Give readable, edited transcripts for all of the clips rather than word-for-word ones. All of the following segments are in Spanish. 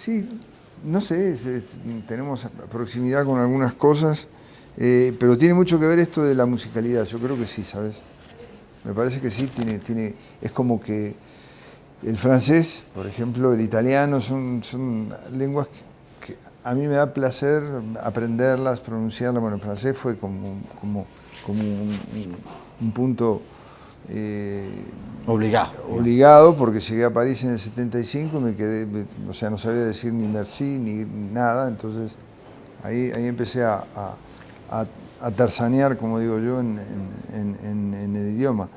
Sí, no sé, tenemos proximidad con algunas cosas, pero tiene mucho que ver esto de la musicalidad. Yo creo que sí, ¿sabes? Me parece que sí, es como que el francés, por ejemplo, el italiano, son lenguas que a mí me da placer aprenderlas, pronunciarlas. Bueno, el francés fue como un punto Obligado, digamos. obligado, porque llegué a París en el 75 y me quedé, o sea, no sabía decir ni merci ni nada, entonces ahí empecé a tarzanear, como digo yo, en el idioma.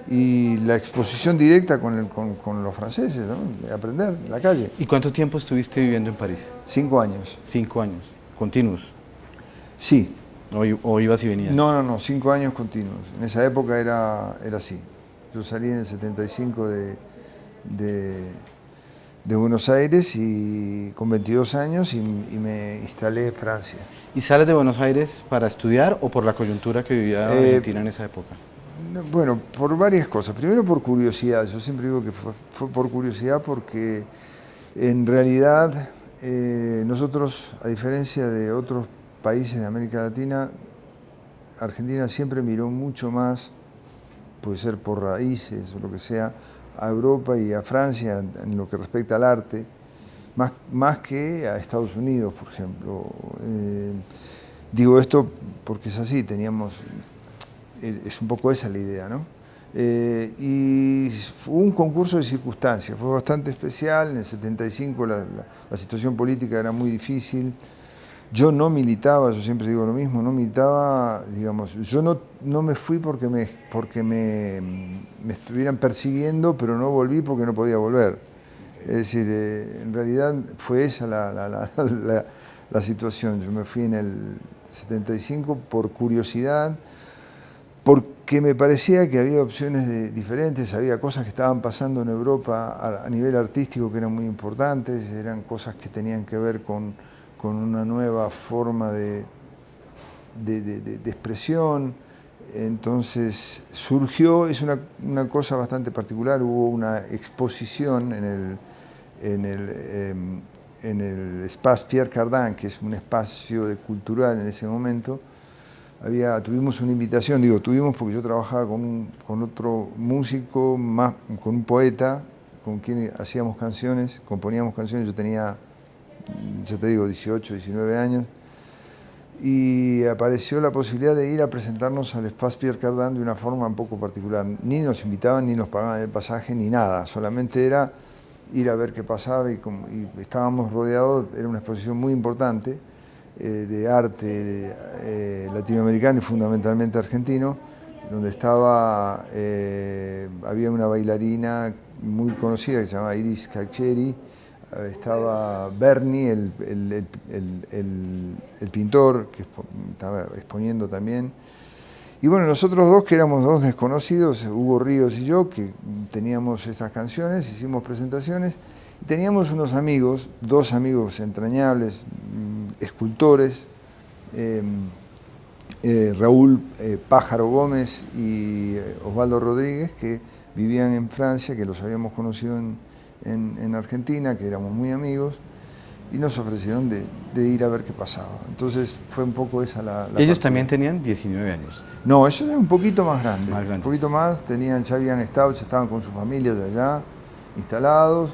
Y la exposición directa con los franceses, ¿no? De aprender en la calle. ¿Y cuánto tiempo estuviste viviendo en París? 5 años. 5 años, continuos. Sí. O ibas y venías. No, 5 años continuos. En esa época era así. Yo salí en el 75 de Buenos Aires y con 22 años y me instalé en Francia. ¿Y sales de Buenos Aires para estudiar o por la coyuntura que vivía Argentina en esa época? Bueno, por varias cosas. Primero por curiosidad. Yo siempre digo que fue por curiosidad porque en realidad nosotros, a diferencia de otros países de América Latina, Argentina siempre miró mucho más, puede ser por raíces o lo que sea, a Europa y a Francia en lo que respecta al arte, más que a Estados Unidos, por ejemplo. Digo esto porque es así, es un poco esa la idea, ¿no? Y fue un concurso de circunstancias, fue bastante especial. En el 75 la situación política era muy difícil. Yo no militaba, yo siempre digo lo mismo, no militaba, digamos, yo no me fui porque me estuvieran persiguiendo, pero no volví porque no podía volver. Es decir, en realidad fue esa la situación. Yo me fui en el 75 por curiosidad, porque me parecía que había opciones diferentes, había cosas que estaban pasando en Europa a nivel artístico que eran muy importantes, eran cosas que tenían que ver con una nueva forma de expresión. Entonces surgió, es una cosa bastante particular, hubo una exposición en el Espace Pierre Cardin, que es un espacio cultural en ese momento. Tuvimos una invitación, tuvimos porque yo trabajaba con otro músico, con un poeta, con quien hacíamos canciones, componíamos canciones. Yo tenía, ya te digo, 18, 19 años, y apareció la posibilidad de ir a presentarnos al Espace Pierre Cardin de una forma un poco particular. Ni nos invitaban, ni nos pagaban el pasaje, ni nada, solamente era ir a ver qué pasaba, y estábamos rodeados, era una exposición muy importante de arte latinoamericano y fundamentalmente argentino, donde había una bailarina muy conocida que se llamaba Iris Caccheri, estaba Berni, el pintor, que estaba exponiendo también. Y bueno, nosotros dos, que éramos dos desconocidos, Hugo Ríos y yo, que teníamos estas canciones, hicimos presentaciones, y teníamos unos amigos, dos amigos entrañables, escultores, Raúl Pájaro Gómez y Osvaldo Rodríguez, que vivían en Francia, que los habíamos conocido en Argentina, que éramos muy amigos, y nos ofrecieron de ir a ver qué pasaba. Entonces fue un poco esa la ¿Ellos partida. también tenían 19 años? No, ellos eran un poquito más grandes. Más grandes. Un poquito más, ya habían estado, ya estaban con sus familias de allá, instalados,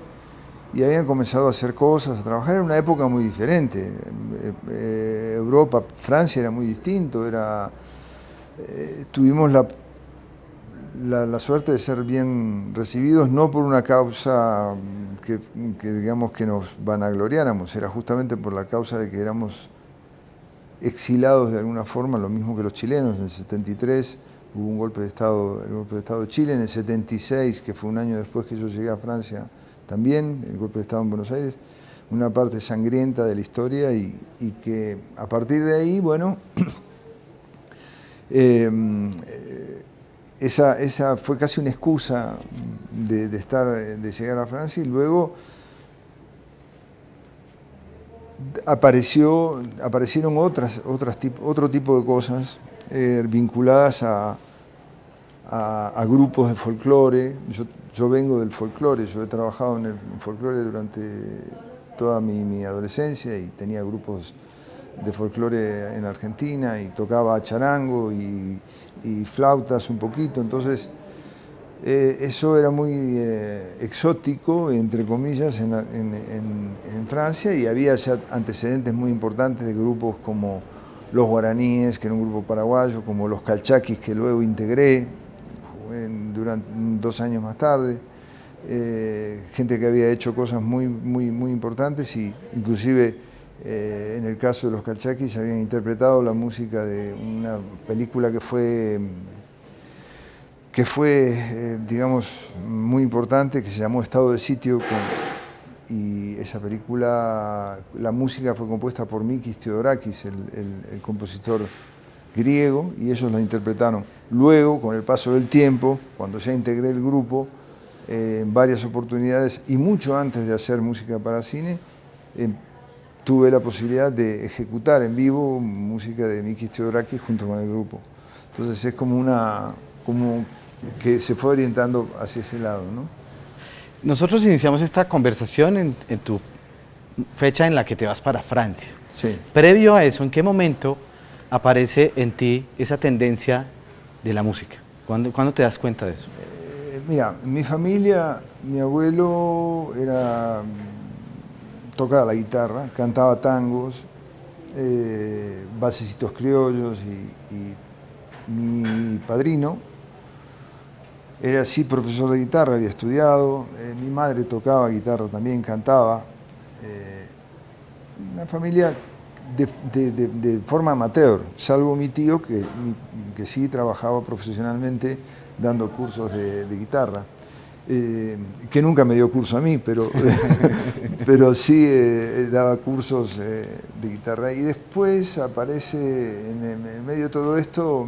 y habían comenzado a hacer cosas, a trabajar. Era una época muy diferente. Europa, Francia era muy distinto. Tuvimos la suerte de ser bien recibidos, no por una causa que digamos que nos vanagloriáramos, era justamente por la causa de que éramos exilados de alguna forma, lo mismo que los chilenos. En el 73 hubo un golpe de Estado, el golpe de Estado de Chile. En el 76, que fue un año después que yo llegué a Francia, también el golpe de Estado en Buenos Aires, una parte sangrienta de la historia, y que a partir de ahí, bueno, esa fue casi una excusa de llegar a Francia, y luego aparecieron otro tipo de cosas vinculadas a grupos de folclore. Yo vengo del folclore, yo he trabajado en el folclore durante toda mi adolescencia y tenía grupos de folclore en Argentina y tocaba charango y flautas un poquito, entonces eso era muy exótico, entre comillas, en Francia, y había ya antecedentes muy importantes de grupos como los Guaraníes, que era un grupo paraguayo, como los Calchaquis, que luego integré durante 2 años más tarde, gente que había hecho cosas muy importantes, y inclusive en el caso de los Calchaquis habían interpretado la música de una película que fue digamos, muy importante, que se llamó Estado de Sitio, y esa película, la música fue compuesta por Mikis Theodorakis, el compositor griego, y ellos la interpretaron. Luego, con el paso del tiempo, cuando ya integré el grupo, en varias oportunidades, y mucho antes de hacer música para cine, tuve la posibilidad de ejecutar en vivo música de Mikis Theodorakis junto con el grupo. Entonces es como que se fue orientando hacia ese lado, ¿no? Nosotros iniciamos esta conversación en tu fecha en la que te vas para Francia. Sí. Previo a eso, ¿en qué momento aparece en ti esa tendencia de la música? ¿Cuándo te das cuenta de eso? Mira, mi familia, mi abuelo tocaba la guitarra, cantaba tangos, basecitos criollos, y mi padrino era sí profesor de guitarra, había estudiado, mi madre tocaba guitarra también, cantaba, una familia de forma amateur, salvo mi tío que sí trabajaba profesionalmente dando cursos de guitarra, que nunca me dio curso a mí, pero sí daba cursos de guitarra. Y después aparece en medio de todo esto,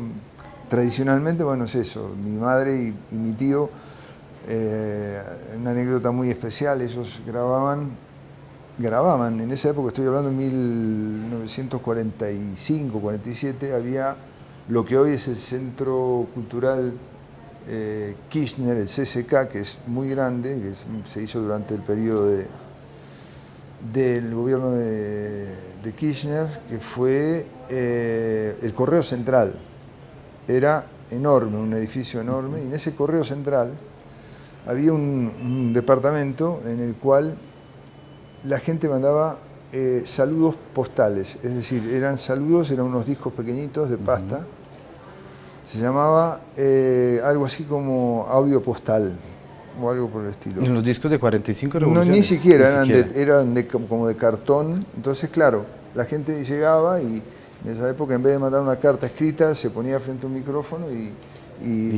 tradicionalmente, bueno, es eso, mi madre y mi tío, una anécdota muy especial, ellos grababan, en esa época, estoy hablando de 1945, 47, había lo que hoy es el Centro Cultural Kirchner, el CCK, que es muy grande, que se hizo durante el periodo del gobierno de Kirchner, que fue el Correo Central. Era enorme, un edificio enorme, y en ese Correo Central había un departamento en el cual la gente mandaba saludos postales, es decir, eran unos discos pequeñitos de pasta. Se llamaba algo así como audio postal o algo por el estilo. ¿Y los discos de 45 No, revoluciones? ni siquiera, eran como de cartón. Entonces, claro, la gente llegaba y en esa época, en vez de mandar una carta escrita, se ponía frente a un micrófono y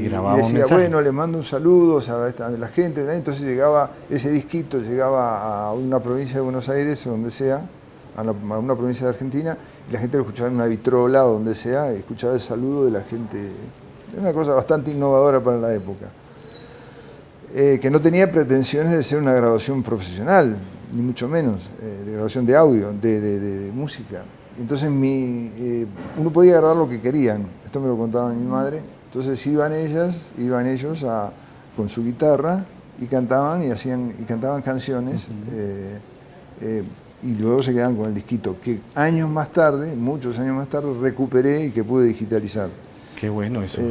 grababa un decía, mensaje. bueno, le mando un saludo a la gente. Entonces llegaba, ese disquito llegaba a una provincia de Buenos Aires, o donde sea, a una provincia de Argentina, y la gente lo escuchaba en una vitrola o donde sea, y escuchaba el saludo de la gente. Era una cosa bastante innovadora para la época. Que no tenía pretensiones de ser una grabación profesional, ni mucho menos, de grabación de audio, de música. Entonces uno podía grabar lo que querían, esto me lo contaba mi madre. Entonces iban ellos con su guitarra y cantaban cantaban canciones, y luego se quedaban con el disquito, que muchos años más tarde, recuperé y que pude digitalizar. Qué bueno eso.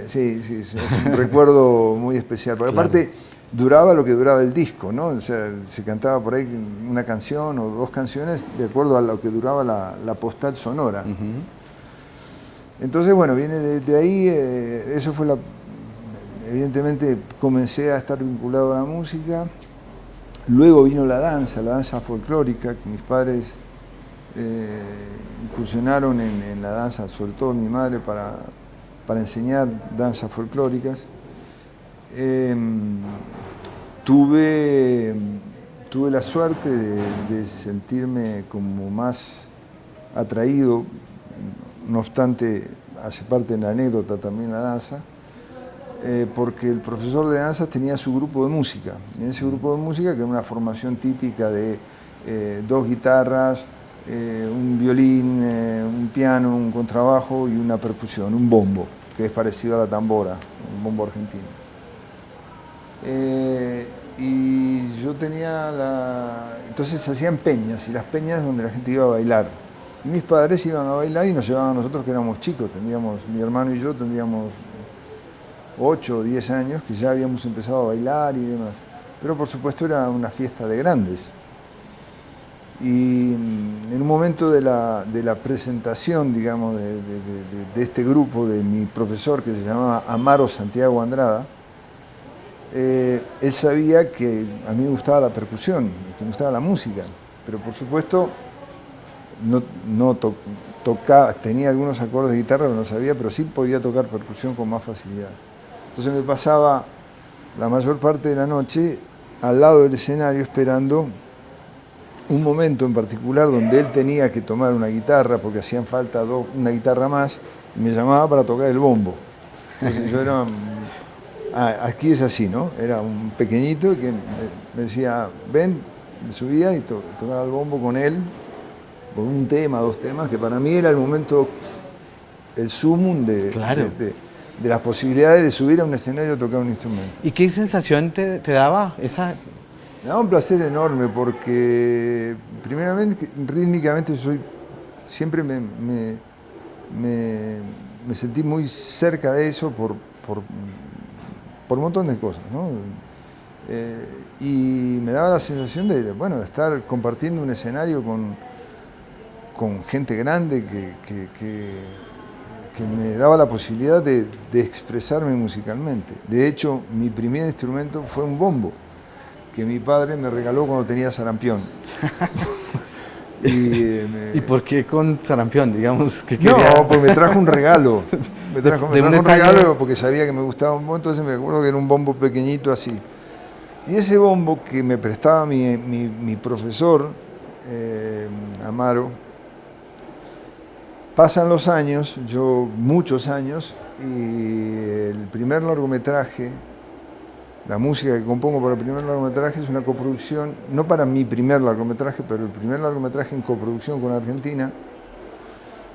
Sí, es un recuerdo muy especial, porque claro, aparte duraba lo que duraba el disco, ¿no? O sea, se cantaba por ahí una canción o 2 canciones de acuerdo a lo que duraba la postal sonora. Entonces, bueno, viene de ahí, eso fue evidentemente comencé a estar vinculado a la música. Luego vino la danza folclórica, que mis padres incursionaron en la danza, sobre todo mi madre, para enseñar danzas folclóricas. Tuve la suerte de sentirme como más atraído, no obstante, hace parte de la anécdota también la danza, porque el profesor de danza tenía su grupo de música. Y en ese grupo de música, que era una formación típica de 2 guitarras, un violín, un piano, un contrabajo y una percusión, un bombo, que es parecido a la tambora, un bombo argentino. Y yo tenía entonces se hacían peñas, y las peñas es donde la gente iba a bailar. Y mis padres iban a bailar y nos llevaban a nosotros que éramos chicos, mi hermano y yo tendríamos 8 o 10 años, que ya habíamos empezado a bailar y demás. Pero por supuesto era una fiesta de grandes. Y en un momento de la presentación, digamos, de este grupo, de mi profesor que se llamaba Amaro Santiago Andrada, él sabía que a mí me gustaba la percusión, que me gustaba la música, pero por supuesto no tocaba, tenía algunos acordes de guitarra, no sabía, pero sí podía tocar percusión con más facilidad. Entonces me pasaba la mayor parte de la noche al lado del escenario esperando un momento en particular donde él tenía que tomar una guitarra porque hacían falta una guitarra más, y me llamaba para tocar el bombo. Entonces yo era, aquí es así, ¿no? Era un pequeñito que me decía, ven, me subía y tocaba el bombo con él, con un tema, 2 temas, que para mí era el momento, el sumum Claro. de las posibilidades de subir a un escenario a tocar un instrumento. ¿Y qué sensación te daba esa? Me da un placer enorme porque, primeramente, rítmicamente siempre me sentí muy cerca de eso por un montón de cosas, ¿no? Y me daba la sensación de estar compartiendo un escenario con gente grande que me daba la posibilidad de expresarme musicalmente. De hecho, mi primer instrumento fue un bombo, que mi padre me regaló cuando tenía sarampión. ¿Y por qué con sarampión, digamos? Que No, quería... pues me trajo un regalo. Me trajo un detalle... regalo porque sabía que me gustaba un bombo, entonces me acuerdo que era un bombo pequeñito así. Y ese bombo que me prestaba mi profesor, Amaro, pasan los años, muchos años, y el primer largometraje, la música que compongo para el primer largometraje es una coproducción, no para mi primer largometraje, pero el primer largometraje en coproducción con Argentina.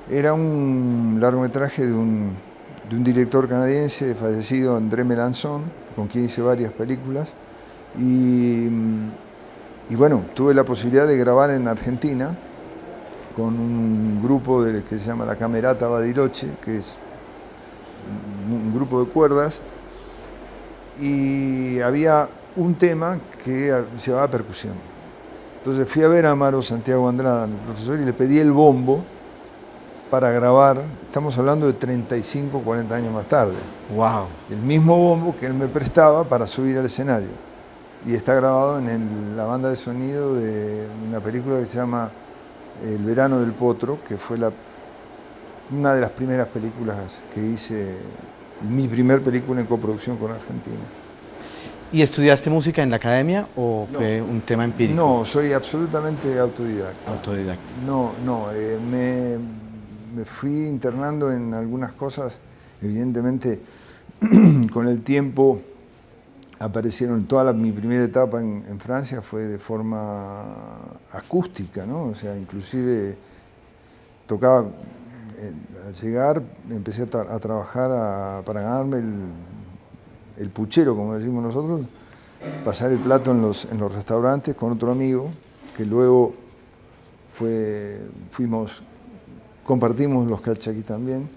Era un largometraje de un director canadiense fallecido, André Melançon, con quien hice varias películas. Y bueno, tuve la posibilidad de grabar en Argentina con un grupo que se llama la Camerata Bariloche, que es un grupo de cuerdas. Y había un tema que se llamaba percusión. Entonces fui a ver a Amaro Santiago Andrada, mi profesor, y le pedí el bombo para grabar. Estamos hablando de 35, 40 años más tarde. Wow. El mismo bombo que él me prestaba para subir al escenario. Y está grabado en la banda de sonido de una película que se llama El verano del potro, que fue una de las primeras películas que hice, mi primer película en coproducción con Argentina. ¿Y estudiaste música en la academia o fue un tema empírico? No, soy absolutamente autodidacta. Autodidacta. Me fui internando en algunas cosas, evidentemente con el tiempo aparecieron, mi primera etapa en Francia fue de forma acústica, ¿no? O sea, inclusive tocaba, al llegar empecé a trabajar para ganarme el puchero, como decimos nosotros, pasar el plato en los restaurantes con otro amigo, que luego compartimos los calchaquís también,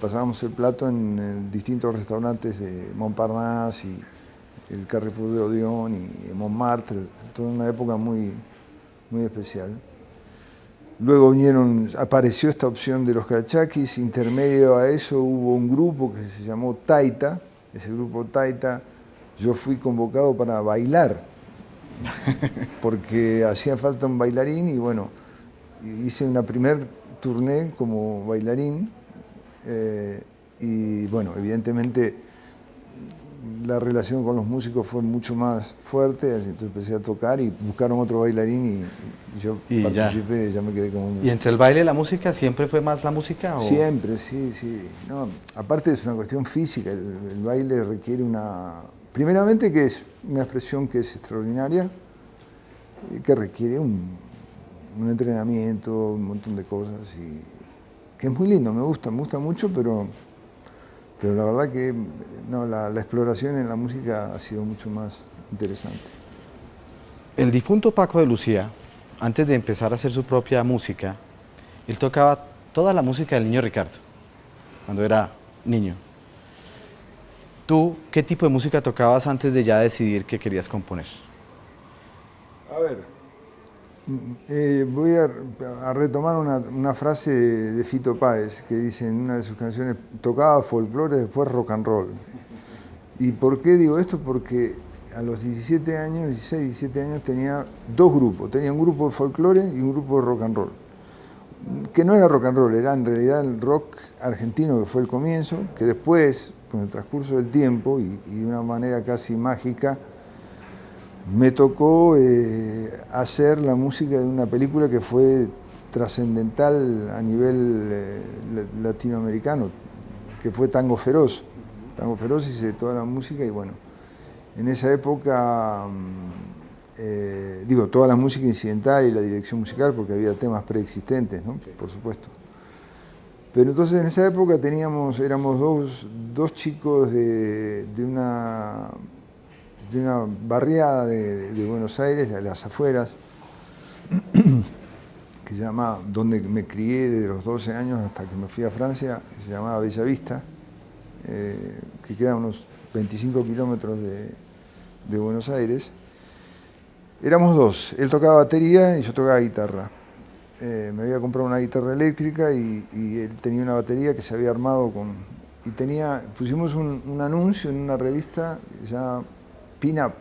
pasábamos el plato en distintos restaurantes de Montparnasse y el Carrefour de Odeon y Montmartre, toda una época muy, muy especial. Luego apareció esta opción de los calchaquís, intermedio a eso hubo un grupo que se llamó Taita. Ese grupo Taita, yo fui convocado para bailar, porque hacía falta un bailarín y bueno, hice una primer tournée como bailarín y bueno, evidentemente la relación con los músicos fue mucho más fuerte, entonces empecé a tocar y buscaron otro bailarín y yo participé, ya me quedé como músico. ¿Y entre el baile y la música siempre fue más la música? ¿O? Siempre, sí. No, aparte es una cuestión física, el baile requiere primeramente que es una expresión que es extraordinaria, que requiere un entrenamiento, un montón de cosas, y que es muy lindo, me gusta mucho, pero la verdad que no, la exploración en la música ha sido mucho más interesante. El difunto Paco de Lucía antes de empezar a hacer su propia música, él tocaba toda la música del Niño Ricardo, cuando era niño. ¿Tú qué tipo de música tocabas antes de ya decidir que querías componer? A ver, voy a retomar una frase de Fito Páez que dice en una de sus canciones: tocaba folclore, después rock and roll. ¿Y por qué digo esto? Porque a los 17 años, 16, 17 años, tenía dos grupos. Tenía un grupo de folclore y un grupo de rock and roll. Que no era rock and roll, era en realidad el rock argentino, que fue el comienzo, que después, con el transcurso del tiempo y de una manera casi mágica, me tocó hacer la música de una película que fue trascendental a nivel latinoamericano, que fue Tango Feroz. Tango Feroz hice toda la música y bueno, en esa época, toda la música incidental y la dirección musical, porque había temas preexistentes, ¿no? Por supuesto. Pero entonces en esa época éramos dos chicos de una barriada de Buenos Aires, de las afueras, que se llamaba, donde me crié desde los 12 años hasta que me fui a Francia, que se llamaba Bellavista, que queda a unos 25 kilómetros de Buenos Aires. Éramos dos, él tocaba batería y yo tocaba guitarra. Me había comprado una guitarra eléctrica y él tenía una batería que se había armado pusimos un anuncio en una revista que se llama Pin Up,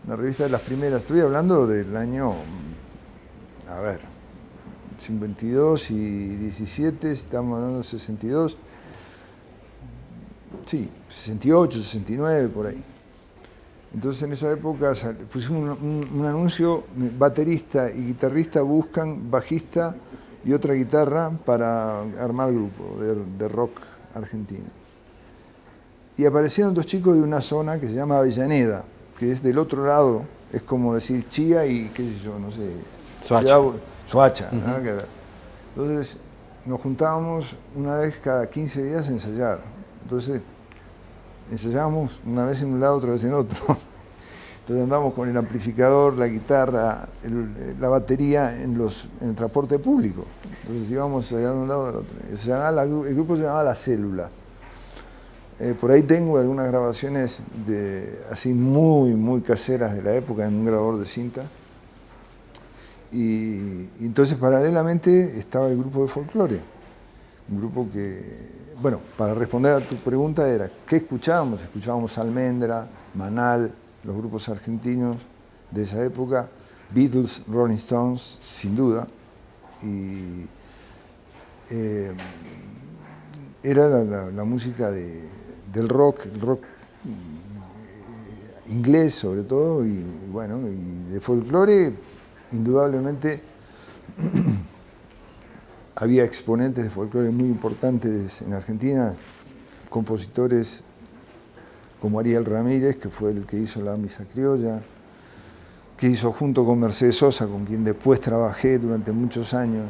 una revista de las primeras. Estoy hablando del año, 52 y 17, estamos hablando de 62, sí, 68, 69, por ahí. Entonces en esa época pusimos un anuncio: baterista y guitarrista buscan bajista y otra guitarra para armar grupo de rock argentino. Y aparecieron dos chicos de una zona que se llama Avellaneda, que es del otro lado, es como decir Chía y qué sé yo, no sé, Soacha, nada que ver. Entonces nos juntábamos una vez cada 15 días a ensayar. Entonces ensayábamos una vez en un lado, otra vez en otro. Entonces andábamos con el amplificador, la guitarra, la batería en el transporte público. Entonces íbamos ensayando de un lado al otro. El grupo se llamaba La Célula. Por ahí tengo algunas grabaciones así muy caseras de la época en un grabador de cinta. Y entonces paralelamente estaba el grupo de folclore. Un grupo que, bueno, para responder a tu pregunta era, ¿qué escuchábamos? Escuchábamos Almendra, Manal, los grupos argentinos de esa época, Beatles, Rolling Stones, sin duda. Y era la música del rock, el rock inglés sobre todo, y de folclore, indudablemente. Había exponentes de folclore muy importantes en Argentina, compositores como Ariel Ramírez, que fue el que hizo La Misa Criolla, que hizo junto con Mercedes Sosa, con quien después trabajé durante muchos años,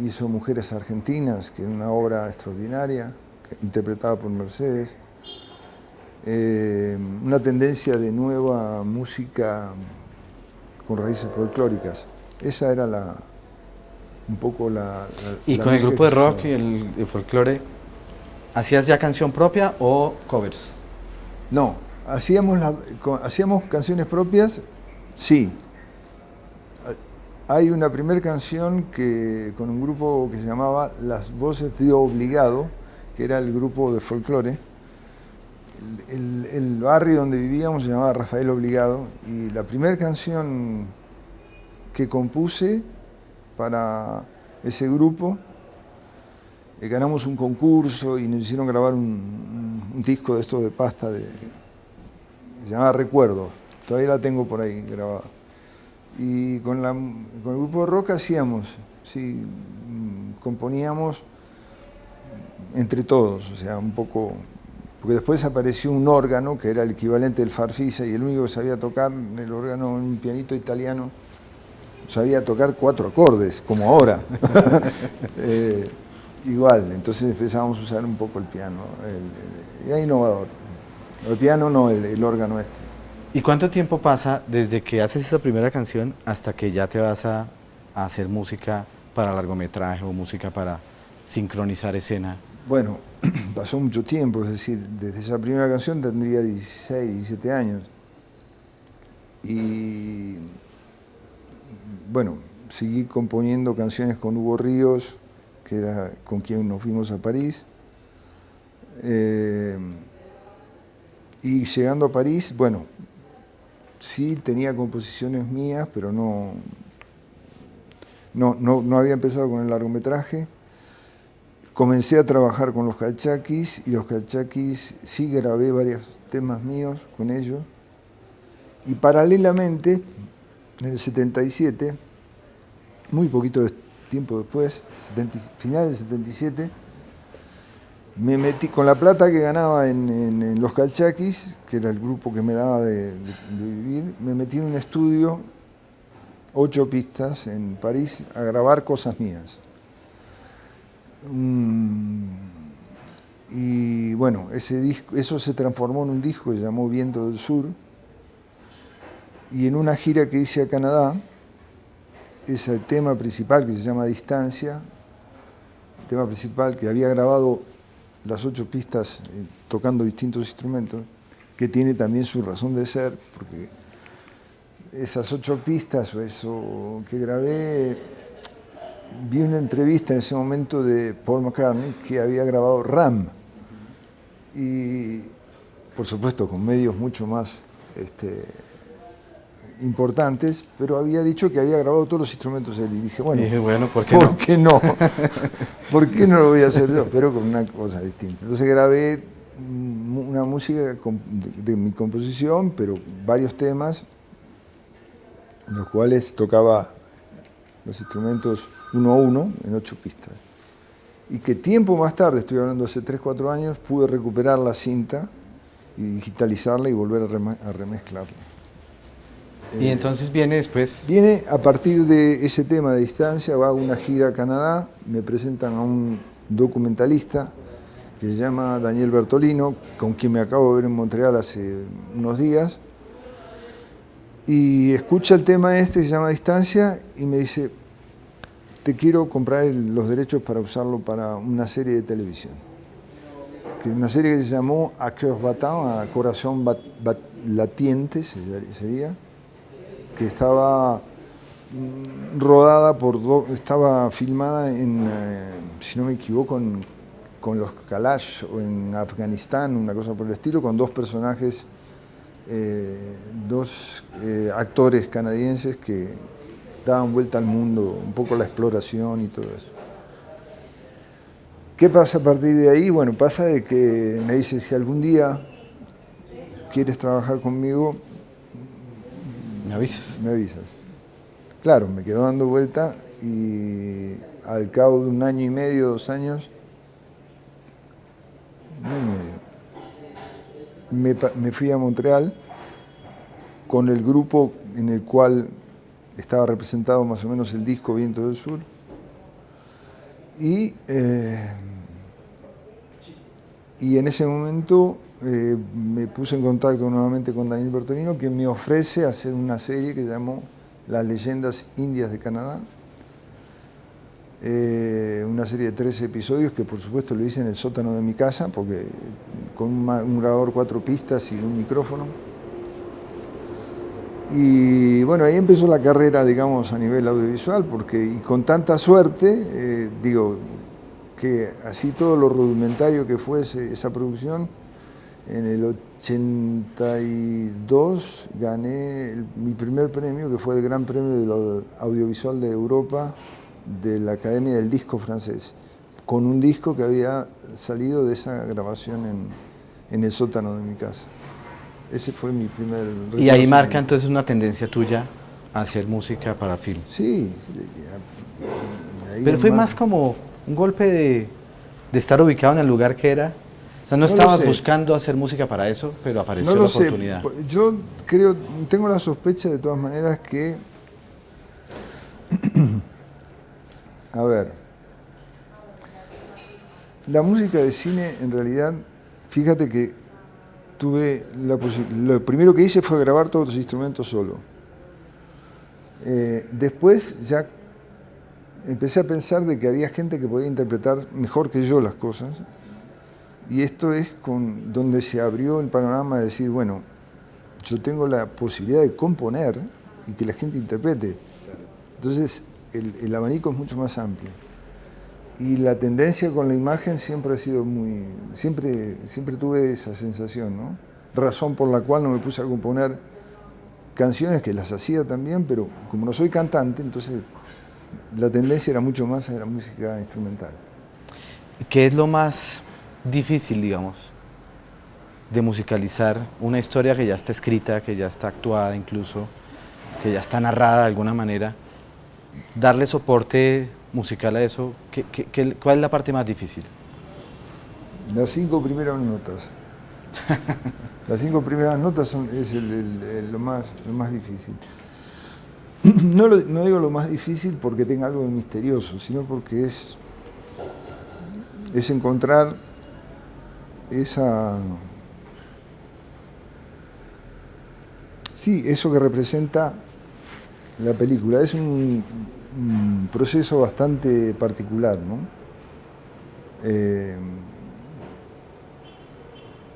hizo Mujeres Argentinas, que era una obra extraordinaria, interpretada por Mercedes. Una tendencia de nueva música con raíces folclóricas. Esa era un poco la ¿Y con el grupo de rock y el folclore, hacías ya canción propia o covers? No, hacíamos canciones propias, sí. Hay una primera canción con un grupo que se llamaba Las Voces de Obligado, que era el grupo de folclore. El barrio donde vivíamos se llamaba Rafael Obligado, y la primera canción que compuse para ese grupo, ganamos un concurso y nos hicieron grabar un disco de estos de pasta, se llamaba Recuerdo, todavía la tengo por ahí grabada. Y con el grupo de rock componíamos entre todos, o sea, un poco, porque después apareció un órgano que era el equivalente del farfisa, y el único que sabía tocar el órgano, un pianito italiano, sabía tocar 4 acordes, como ahora. Igual, entonces empezamos a usar un poco el piano, era innovador. El piano no, el órgano este. ¿Y cuánto tiempo pasa desde que haces esa primera canción hasta que ya te vas a hacer música para largometraje o música para sincronizar escena? Bueno, pasó mucho tiempo, es decir, desde esa primera canción tendría 16, 17 años. Y bueno, seguí componiendo canciones con Hugo Ríos, que era con quien nos fuimos a París. Y llegando a París, bueno, sí tenía composiciones mías, pero no había empezado con el largometraje. Comencé a trabajar con los Calchaquis, y los Calchaquis sí grabé varios temas míos con ellos. Y paralelamente, en el 77, muy poquito tiempo después, final del 77, me metí con la plata que ganaba en los Calchaquis, que era el grupo que me daba de vivir, me metí en un estudio, 8 pistas en París, a grabar cosas mías. Y bueno, eso se transformó en un disco que se llamó Viento del Sur, y en una gira que hice a Canadá, ese tema principal que se llama Distancia, tema principal que había grabado las 8 pistas tocando distintos instrumentos, que tiene también su razón de ser, porque esas 8 pistas o eso que grabé, vi una entrevista en ese momento de Paul McCartney que había grabado Ram, y por supuesto con medios mucho más importantes, pero había dicho que había grabado todos los instrumentos él, y dije, bueno, ¿por qué no? ¿Por qué no lo voy a hacer yo? Pero con una cosa distinta. Entonces grabé una música de mi composición, pero varios temas en los cuales tocaba los instrumentos uno a uno en 8 pistas. Y que tiempo más tarde, estoy hablando hace 3, 4 años, pude recuperar la cinta y digitalizarla y volver a remezclarla. Y entonces viene después. Viene a partir de ese tema de Distancia, hago una gira a Canadá, me presentan a un documentalista que se llama Daniel Bertolino, con quien me acabo de ver en Montreal hace unos días, y escucha el tema que se llama Distancia y me dice, te quiero comprar los derechos para usarlo para una serie de televisión. Que es una serie que se llamó A Cœur Battant, a Corazón Latiente sería, que estaba rodada estaba filmada en, si no me equivoco, con los Kalash o en Afganistán, una cosa por el estilo, con 2 personajes, 2 actores canadienses que daban vuelta al mundo, un poco la exploración y todo eso. ¿Qué pasa a partir de ahí? Bueno, pasa de que me dice, si algún día quieres trabajar conmigo, Me avisas. me avisas. Claro, me quedó dando vuelta y al cabo de 1 año y medio, 2 años, 1 año y medio, me fui a Montreal con el grupo en el cual estaba representado más o menos el disco Viento del Sur, y en ese momento me puse en contacto nuevamente con Daniel Bertolino, quien me ofrece hacer una serie que llamó Las Leyendas Indias de Canadá, una serie de 13 episodios que por supuesto lo hice en el sótano de mi casa, porque con un grabador 4 pistas y un micrófono. Y bueno, ahí empezó la carrera, digamos, a nivel audiovisual, y con tanta suerte, que así todo lo rudimentario que fuese esa producción, en el 82 gané mi primer premio, que fue el Gran Premio del Audiovisual de Europa de la Academia del Disco francés, con un disco que había salido de esa grabación en el sótano de mi casa. Ese fue mi primer reconocimiento. Y ahí marca entonces una tendencia tuya a hacer música para film. Sí. Pero fue más como un golpe de estar ubicado en el lugar que era. O sea, no estabas buscando hacer música para eso, pero apareció la oportunidad. Yo tengo la sospecha de todas maneras que, a ver, la música de cine en realidad, fíjate que lo primero que hice fue grabar todos los instrumentos solo. Después ya empecé a pensar de que había gente que podía interpretar mejor que yo las cosas, y esto es donde se abrió el panorama de decir, bueno, yo tengo la posibilidad de componer y que la gente interprete. Entonces el abanico es mucho más amplio. Y la tendencia con la imagen siempre ha sido siempre tuve esa sensación, ¿no? Razón por la cual no me puse a componer canciones, que las hacía también, pero como no soy cantante, entonces la tendencia era mucho más a la música instrumental. ¿Qué es lo más difícil, digamos, de musicalizar una historia que ya está escrita, que ya está actuada incluso, que ya está narrada de alguna manera? Darle soporte musical a eso, ¿cuál es la parte más difícil? Las 5 primeras notas. Las 5 primeras notas es lo más difícil. No digo lo más difícil porque tenga algo de misterioso, sino porque es encontrar eso que representa la película. Es un proceso bastante particular, ¿no?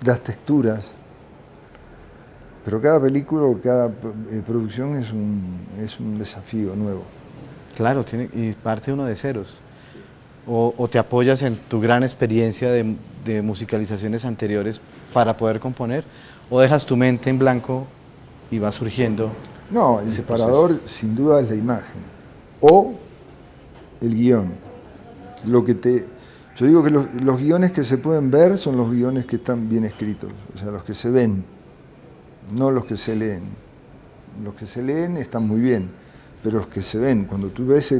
Las texturas, pero cada película o cada producción es un desafío nuevo. Claro, y parte uno de ceros. O te apoyas en tu gran experiencia de musicalizaciones anteriores para poder componer, o dejas tu mente en blanco y va surgiendo. No, el separador sin duda es la imagen o el guión. Yo digo que los guiones que se pueden ver son los guiones que están bien escritos, o sea, los que se ven, no los que se leen. Los que se leen están muy bien, pero los que se ven, cuando tú ves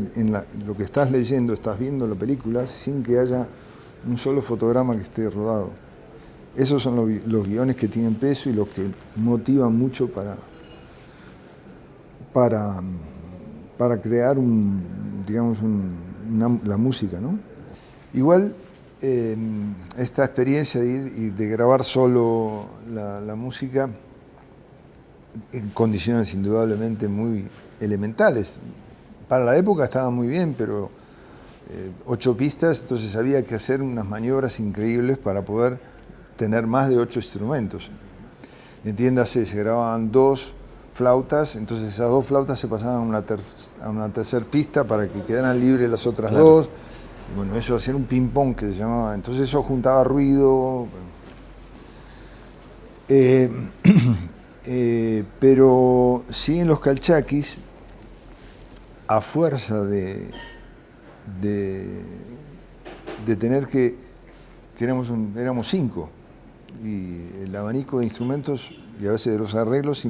lo que estás leyendo, estás viendo la película sin que haya un solo fotograma que esté rodado. Esos son los guiones que tienen peso y los que motivan mucho para crear la música, ¿no? Igual esta experiencia de ir y de grabar solo la música en condiciones indudablemente muy elementales. Para la época estaba muy bien, pero 8 pistas, entonces había que hacer unas maniobras increíbles para poder tener más de 8 instrumentos. Entiéndase, se grababan 2 flautas, entonces esas 2 flautas se pasaban a una tercera pista para que quedaran libres las otras 2. Y bueno, eso hacía un ping-pong que se llamaba, entonces eso juntaba ruido. Pero sí, en los calchaquis, a fuerza de tener éramos 5, y el abanico de instrumentos y a veces de los arreglos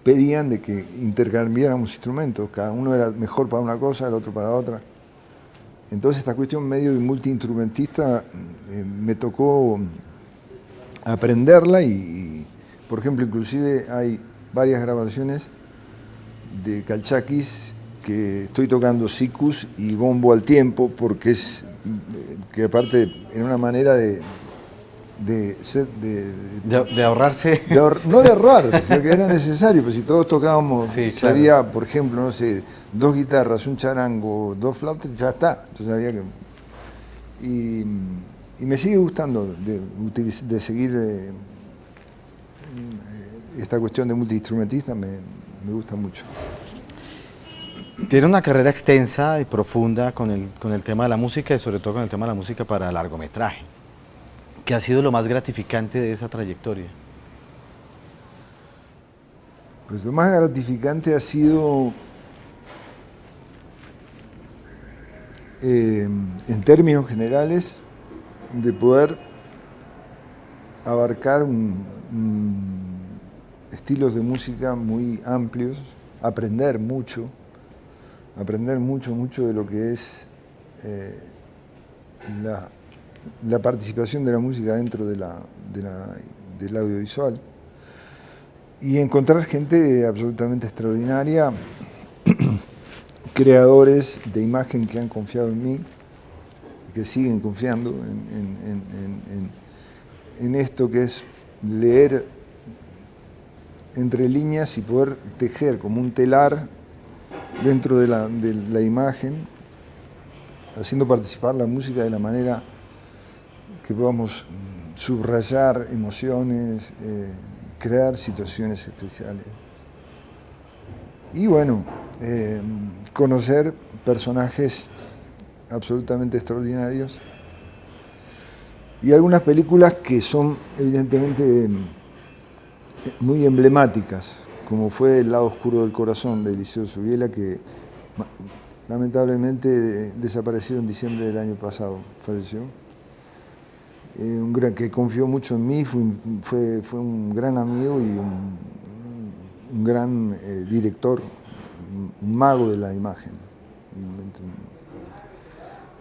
pedían de que intercambiáramos instrumentos, cada uno era mejor para una cosa, el otro para otra. Entonces esta cuestión medio de multiinstrumentista me tocó aprenderla y, por ejemplo, inclusive hay varias grabaciones de calchaquis que estoy tocando sikus y bombo al tiempo, porque que aparte en una manera de ahorrarse. No de ahorrar, sino que era necesario, pues si todos tocábamos, sí, claro. Había, por ejemplo, no sé, 2 guitarras, un charango, 2 flautas, ya está. Entonces había que... Y me sigue gustando de seguir esta cuestión de multiinstrumentista, me gusta mucho. Tiene una carrera extensa y profunda con el tema de la música y sobre todo con el tema de la música para largometraje. ¿Qué ha sido lo más gratificante de esa trayectoria? Pues lo más gratificante ha sido, en términos generales, de poder abarcar estilos de música muy amplios, aprender mucho de lo que es la participación de la música dentro del audiovisual, y encontrar gente absolutamente que siguen confiando en esto que es leer entre líneas y poder tejer como un telar dentro de la imagen, haciendo participar la música de la manera que podamos subrayar emociones, crear situaciones especiales. Y bueno, conocer personajes absolutamente extraordinarios y algunas películas que son evidentemente muy emblemáticas, como fue El lado oscuro del corazón de Eliseo Subiela, que lamentablemente desapareció en diciembre del año pasado, falleció. Que confió mucho en mí, fue un gran amigo y un gran director, un mago de la imagen.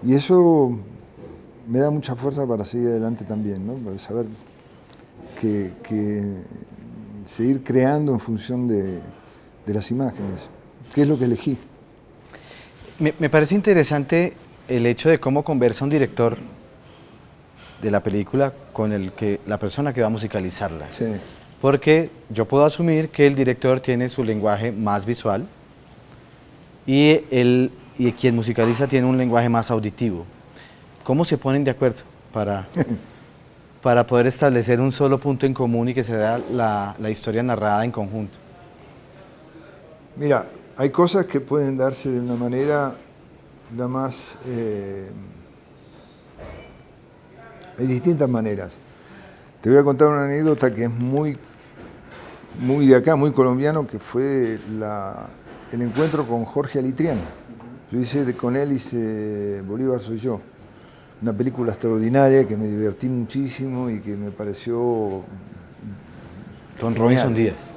Y eso me da mucha fuerza para seguir adelante también, ¿no? Para saber que seguir creando en función de las imágenes, que es lo que elegí. Me parece interesante el hecho de cómo conversa un director de la película con la persona que va a musicalizarla. Sí. Porque yo puedo asumir que el director tiene su lenguaje más visual y quien musicaliza tiene un lenguaje más auditivo. ¿Cómo se ponen de acuerdo para poder establecer un solo punto en común y que se vea la historia narrada en conjunto? Mira, hay cosas que pueden darse de una manera la más... hay distintas maneras. Te voy a contar una anécdota que es muy de acá, muy colombiano, que fue el encuentro con Jorge Alitriano. Con él hice Bolívar soy yo. Una película extraordinaria que me divertí muchísimo y que me pareció... Con Robinson Díaz.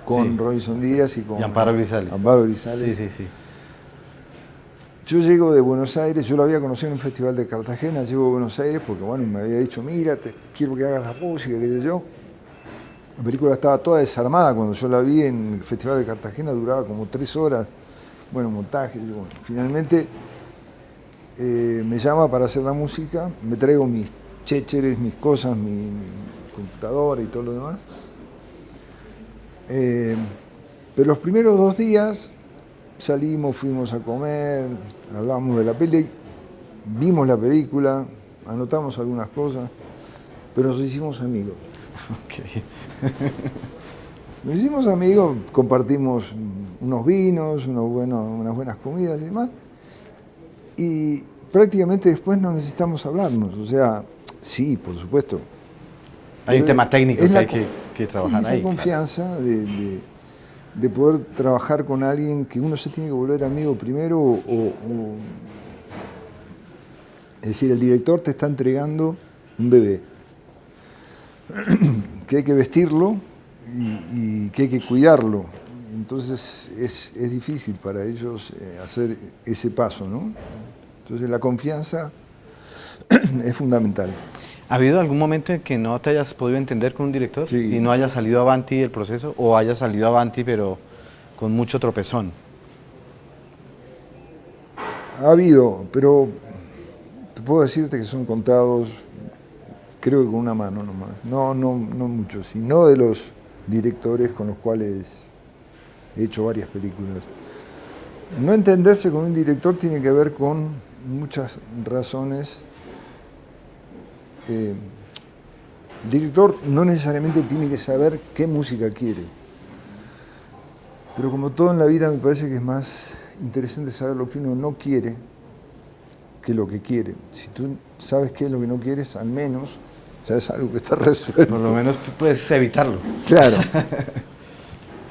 Con Sí. Robinson Díaz y con... Amparo Grisales. Amparo Grisales. Sí. Yo llego de Buenos Aires, yo lo había conocido en un festival de Cartagena, llego de Buenos Aires porque bueno, me había dicho, mira, quiero que hagas la música, que yo. La película estaba toda desarmada cuando yo la vi en el festival de Cartagena, duraba como 3 horas, bueno, montaje. Bueno, finalmente me llama para hacer la música, me traigo mis chécheres, mis cosas, mi computadora y todo lo demás. Pero los primeros 2 días salimos, fuimos a comer, hablamos de la peli, vimos la película, anotamos algunas cosas, pero nos hicimos amigos. Okay. Nos hicimos amigos, compartimos unos vinos, unas buenas comidas y demás, y prácticamente después no necesitamos hablarnos, o sea, sí, por supuesto. Hay un tema técnico que hay que trabajar ahí. Esa confianza de poder trabajar con alguien que uno se tiene que volver amigo primero es decir, el director te está entregando un bebé que hay que vestirlo y que hay que cuidarlo. Entonces es difícil para ellos hacer ese paso, ¿no? Entonces la confianza es fundamental. ¿Ha habido algún momento en que no te hayas podido entender con un director? Sí. Y no haya salido avanti el proceso, o haya salido avanti pero con mucho tropezón? Ha habido, pero te puedo decirte que son contados, creo que con una mano nomás. No muchos, sino de los directores con los cuales he hecho varias películas. No entenderse con un director tiene que ver con muchas razones. El director no necesariamente tiene que saber qué música quiere, pero como todo en la vida me parece que es más interesante saber lo que uno no quiere que lo que quiere. Si tú sabes qué es lo que no quieres, al menos ya es algo que está resuelto. Por lo menos puedes evitarlo. Claro.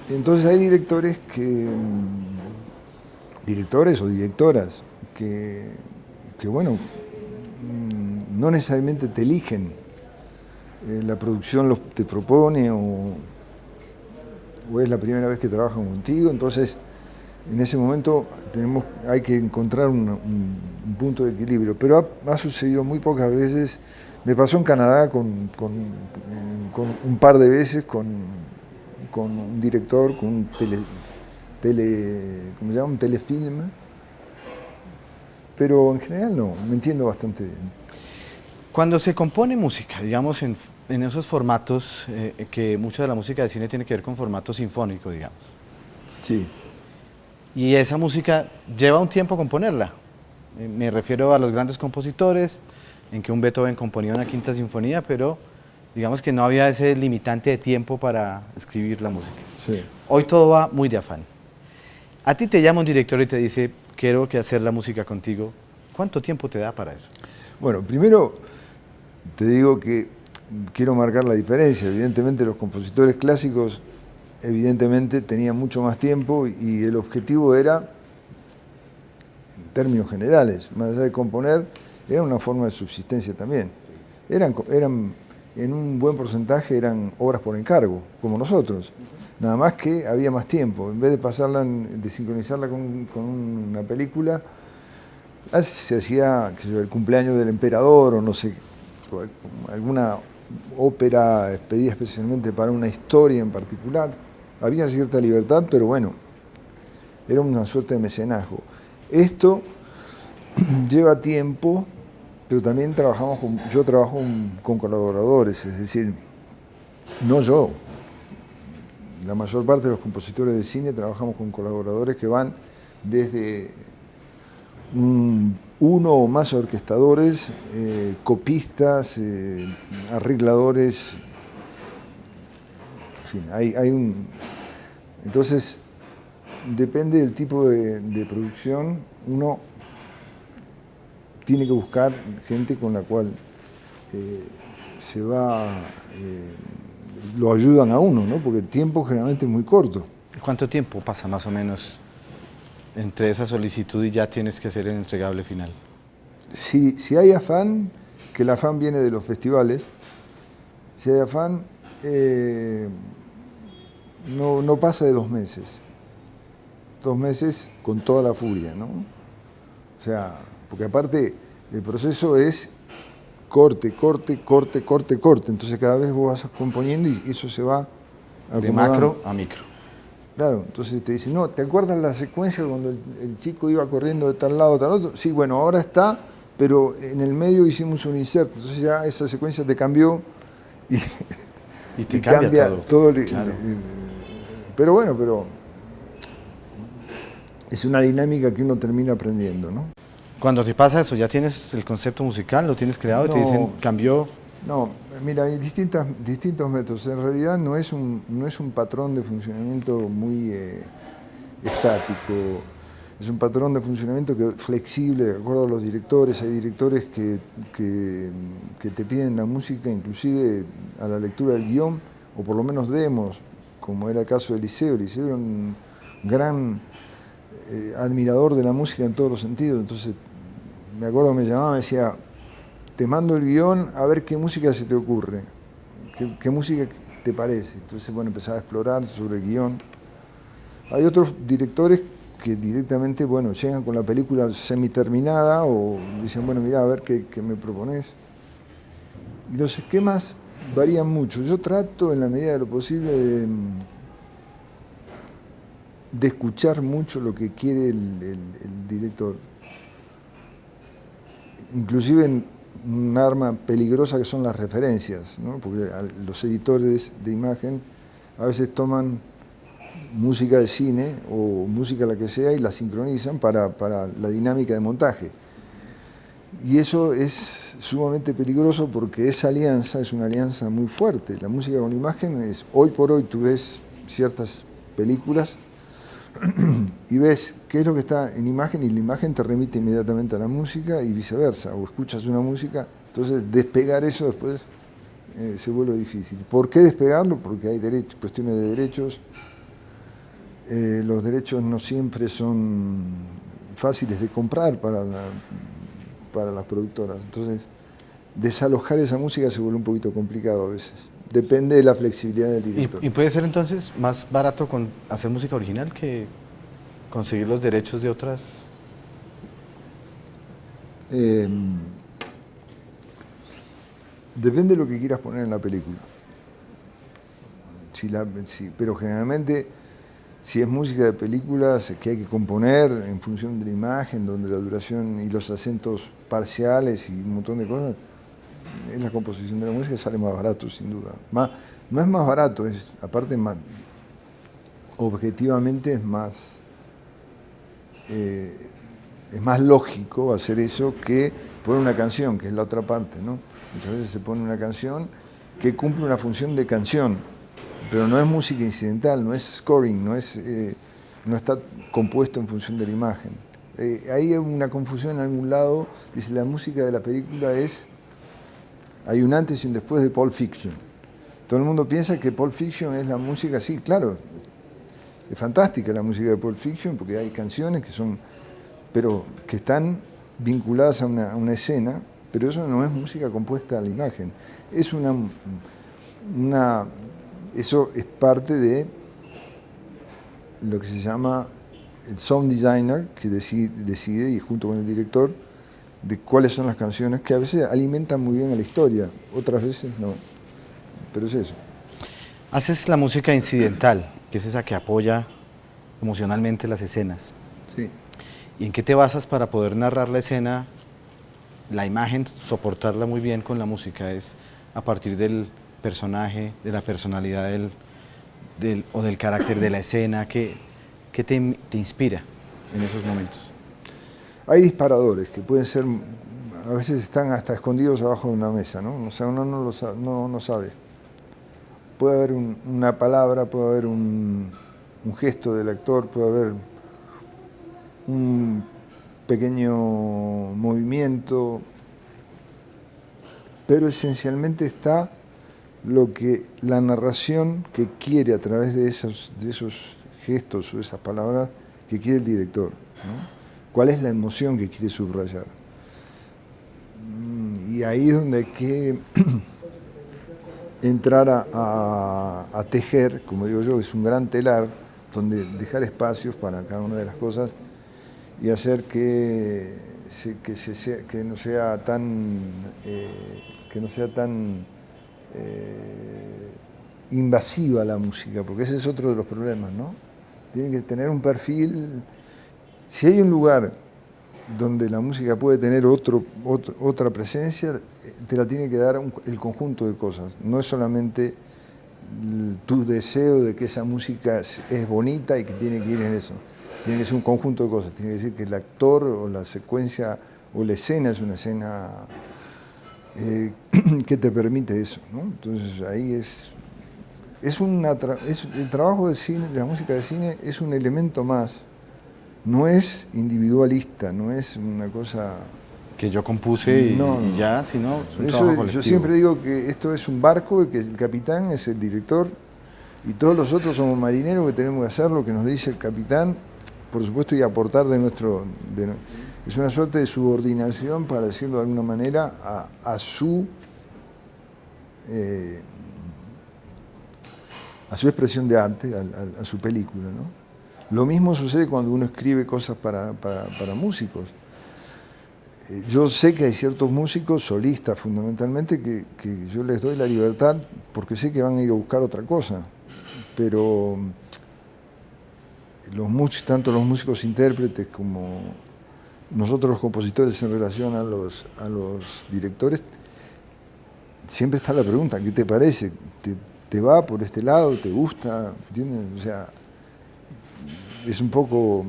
Entonces hay directores o directoras que bueno, no necesariamente te eligen. La producción te propone o es la primera vez que trabajan contigo, entonces en ese momento hay que encontrar un punto de equilibrio. Pero ha sucedido muy pocas veces. Me pasó en Canadá con un par de veces con un director, con un ¿cómo se llama? Un telefilm. pero en general no, me entiendo bastante bien. Cuando se compone música, digamos, en esos formatos, que mucha de la música de cine tiene que ver con formato sinfónico, digamos, Sí. y esa música lleva un tiempo componerla. Me refiero a los grandes compositores, en que un Beethoven componía una quinta sinfonía, pero digamos que no había ese limitante de tiempo para escribir la música. Sí. Hoy todo va muy de afán. A ti te llama un director y te dice, quiero que hacer la música contigo. ¿Cuánto tiempo te da para eso? Bueno, primero te digo que quiero marcar la diferencia. Evidentemente los compositores clásicos evidentemente tenían mucho más tiempo y el objetivo era, en términos generales, más allá de componer, era una forma de subsistencia también. Eran en un buen porcentaje eran obras por encargo, como nosotros. Nada más que había más tiempo. En vez de pasarla, de sincronizarla con una película, se hacía el cumpleaños del emperador o no sé, alguna ópera pedida especialmente para una historia en particular. Había cierta libertad, pero bueno, era una suerte de mecenazgo. Esto lleva tiempo, pero también yo trabajo con colaboradores, es decir, no yo. La mayor parte de los compositores de cine trabajamos con colaboradores que van desde uno o más orquestadores, copistas, arregladores. En fin, entonces, depende del tipo de producción, uno tiene que buscar gente con la cual lo ayudan a uno, ¿no? Porque el tiempo generalmente es muy corto. ¿Cuánto tiempo pasa más o menos entre esa solicitud y ya tienes que hacer el entregable final? Si hay afán, que el afán viene de los festivales, si hay afán, no pasa de 2 meses. 2 meses con toda la furia, ¿no? O sea, porque aparte el proceso es corte, corte, corte, corte, corte. Entonces cada vez vos vas componiendo y eso se va acomodando. De macro a micro. Claro, entonces te dicen, no, ¿te acuerdas la secuencia cuando el chico iba corriendo de tal lado a tal otro? Sí, bueno, ahora está, pero en el medio hicimos un inserto, entonces ya esa secuencia te cambió y te cambia todo claro. Pero bueno, es una dinámica que uno termina aprendiendo, ¿no? Cuando te pasa eso, ¿ya tienes el concepto musical, lo tienes creado y te dicen, cambió? No, mira, hay distintos métodos. En realidad no es un patrón de funcionamiento muy estático. Es un patrón de funcionamiento flexible, de acuerdo a los directores. Hay directores que te piden la música, inclusive a la lectura del guión, o por lo menos demos, como era el caso de Eliseo. Eliseo era un gran admirador de la música en todos los sentidos. Entonces, me acuerdo que me llamaba y me decía, te mando el guión a ver qué música se te ocurre, qué música te parece. Entonces, bueno, empezaba a explorar sobre el guión. Hay otros directores que directamente, bueno, llegan con la película semiterminada o dicen, bueno, mira, a ver qué me propones. Y los esquemas varían mucho. Yo trato, en la medida de lo posible, de escuchar mucho lo que quiere el director. Inclusive un arma peligrosa que son las referencias, ¿no? Porque los editores de imagen a veces toman música de cine o música la que sea y la sincronizan para la dinámica de montaje. Y eso es sumamente peligroso porque esa alianza es una alianza muy fuerte. La música con la imagen es, hoy por hoy tú ves ciertas películas y ves qué es lo que está en imagen y la imagen te remite inmediatamente a la música y viceversa, o escuchas una música, entonces despegar eso después se vuelve difícil. ¿Por qué despegarlo? Porque hay cuestiones de derechos, los derechos no siempre son fáciles de comprar para las productoras, entonces desalojar esa música se vuelve un poquito complicado a veces. Depende de la flexibilidad del director. ¿Y puede ser entonces más barato hacer música original que conseguir los derechos de otras? Depende de lo que quieras poner en la película. Pero generalmente Si es música de películas que hay que componer en función de la imagen, donde la duración y los acentos parciales y un montón de cosas, es la composición de la música, sale más barato, sin duda. No es más barato, es aparte más, objetivamente es más lógico hacer eso que poner una canción, que es la otra parte, ¿no? Muchas veces se pone una canción que cumple una función de canción, pero no es música incidental, no es scoring, no está compuesto en función de la imagen. Hay una confusión en algún lado, dice la música de la película hay un antes y un después de Pulp Fiction. Todo el mundo piensa que Pulp Fiction es la música, sí, claro, es fantástica la música de Pulp Fiction porque hay canciones pero que están vinculadas a una escena, pero eso no es música compuesta a la imagen. Eso es parte de lo que se llama el sound designer, que decide y junto con el director, de cuáles son las canciones que a veces alimentan muy bien a la historia, otras veces no, pero es eso. Haces la música incidental, que es esa que apoya emocionalmente las escenas. Sí. ¿Y en qué te basas para poder narrar la escena, la imagen, soportarla muy bien con la música? ¿Es a partir del personaje, de la personalidad o del carácter de la escena? ¿Qué te inspira en esos momentos? Hay disparadores que pueden ser, a veces están hasta escondidos abajo de una mesa, ¿no? O sea, uno no sabe. Puede haber una palabra, puede haber un gesto del actor, puede haber un pequeño movimiento, pero esencialmente está la narración que quiere a través de esos gestos o esas palabras que quiere el director, ¿no? ¿Cuál es la emoción que quiere subrayar? Y ahí es donde hay que entrar a tejer, como digo yo, es un gran telar, donde dejar espacios para cada una de las cosas y hacer que no sea tan invasiva la música, porque ese es otro de los problemas, ¿no? Tiene que tener un perfil. Si hay un lugar donde la música puede tener otra presencia, te la tiene que dar el conjunto de cosas. No es solamente tu deseo de que esa música es bonita y que tiene que ir en eso. Tiene que ser un conjunto de cosas. Tiene que decir que el actor o la secuencia o la escena es una escena que te permite eso, ¿no? Entonces ahí el trabajo de cine, de la música de cine, es un elemento más. No es individualista, no es una cosa que yo compuse y ya, sino es un trabajo colectivo. Yo siempre digo que esto es un barco y que el capitán es el director y todos los otros somos marineros que tenemos que hacer lo que nos dice el capitán, por supuesto, y aportar es una suerte de subordinación, para decirlo de alguna manera, a su expresión de arte, a su película, ¿no? Lo mismo sucede cuando uno escribe cosas para músicos. Yo sé que hay ciertos músicos, solistas fundamentalmente, que yo les doy la libertad porque sé que van a ir a buscar otra cosa. Pero tanto los músicos intérpretes como nosotros los compositores en relación a los directores, siempre está la pregunta, ¿qué te parece? ¿Te va por este lado? ¿Te gusta? ¿Entiendes? O sea, es un poco